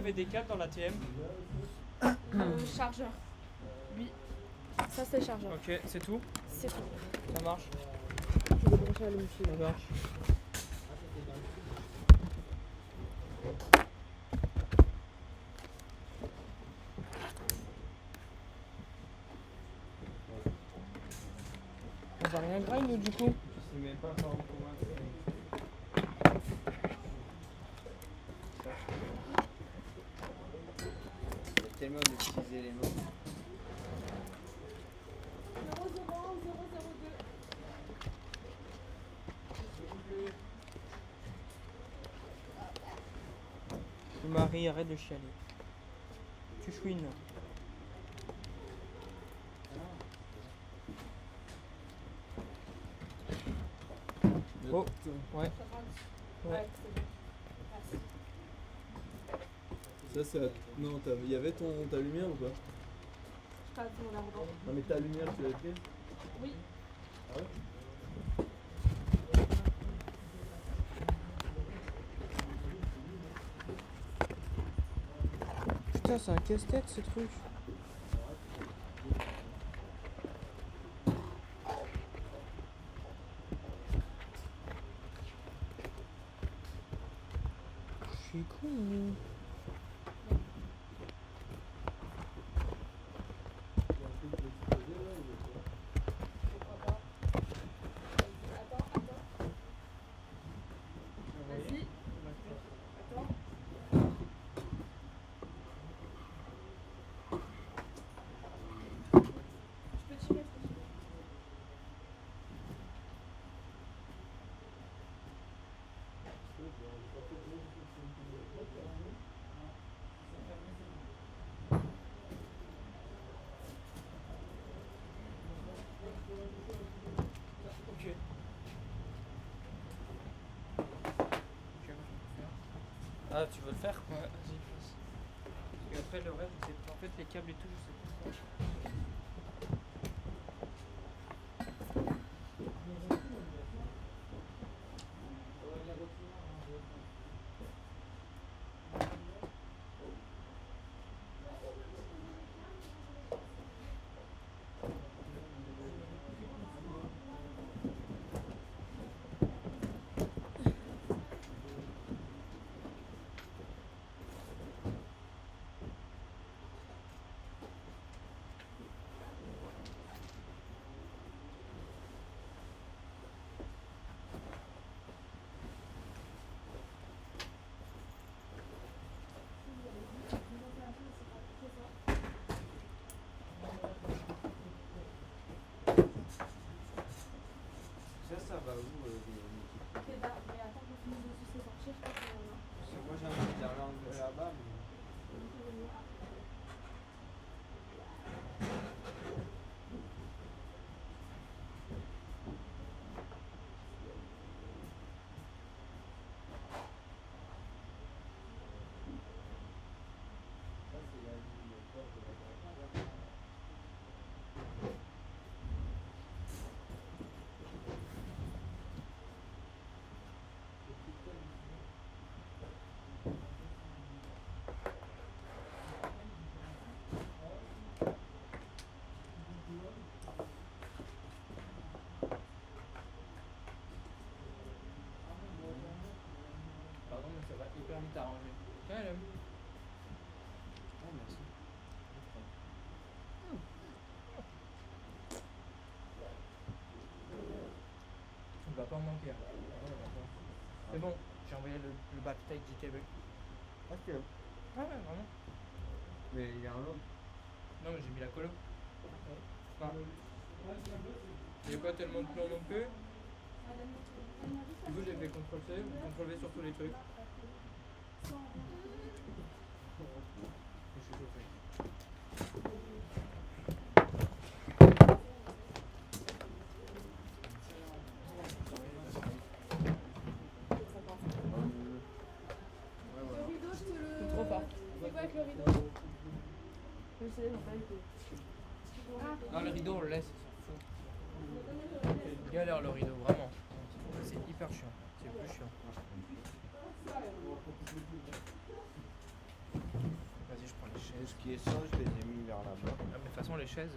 avait des câbles dans la TM? Chargeur. Oui. Ça c'est le chargeur. Ok, c'est tout? C'est tout. Ça marche? Je vais brancher à l'outil. Ça marche. On va rien grind du coup? Je sais même pas comment il y a tellement de petits éléments. 001 002. Marie, arrête de chialer. Tu chouines. Oh, ouais. Ouais. Ça, non, il y avait ta lumière ou pas? Pas tout mon argent. Non, mais ta lumière, tu l'as prise? Oui. Ah ouais? Putain, c'est un casse-tête ce truc. Je suis con. Vas-y. Attends. Je peux t'y mettre aussi. Ok. Ah, tu veux le faire? Ouais, vas-y, passe. Et après, le reste, je sais pas. En fait, les câbles et tout, je sais pas. Ça va où, Ok, bah, mais attends que je finisse de tous ces sortir, je crois que parce que moi j'ai envie d'aller là-bas, mais... Pardon, mais ça va hyper vite arranger. Calme. Oh, merci. Il va pas en manquer. C'est bon, j'ai envoyé le backstage JTB. Ah, c'est bon. Ah ouais, vraiment. Mais il y a un lot. Non, mais j'ai mis la colo. Ah. Il y a pas tellement de plans non plus. Du coup, j'ai fait CTRL-C, CTRL-V sur tous les trucs. Je suis chauffé. Le rideau, je te le. C'est trop fort. C'est quoi avec le rideau? Je sais, j'ai pas été. Non, le rideau, on le laisse, il s'en fout. C'est galère le rideau, vraiment. C'est hyper chiant. C'est plus chiant. Et ce qui est ça, je les ai mis vers là-bas. Ah, mais de toute façon, les chaises.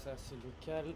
Ça, c'est local.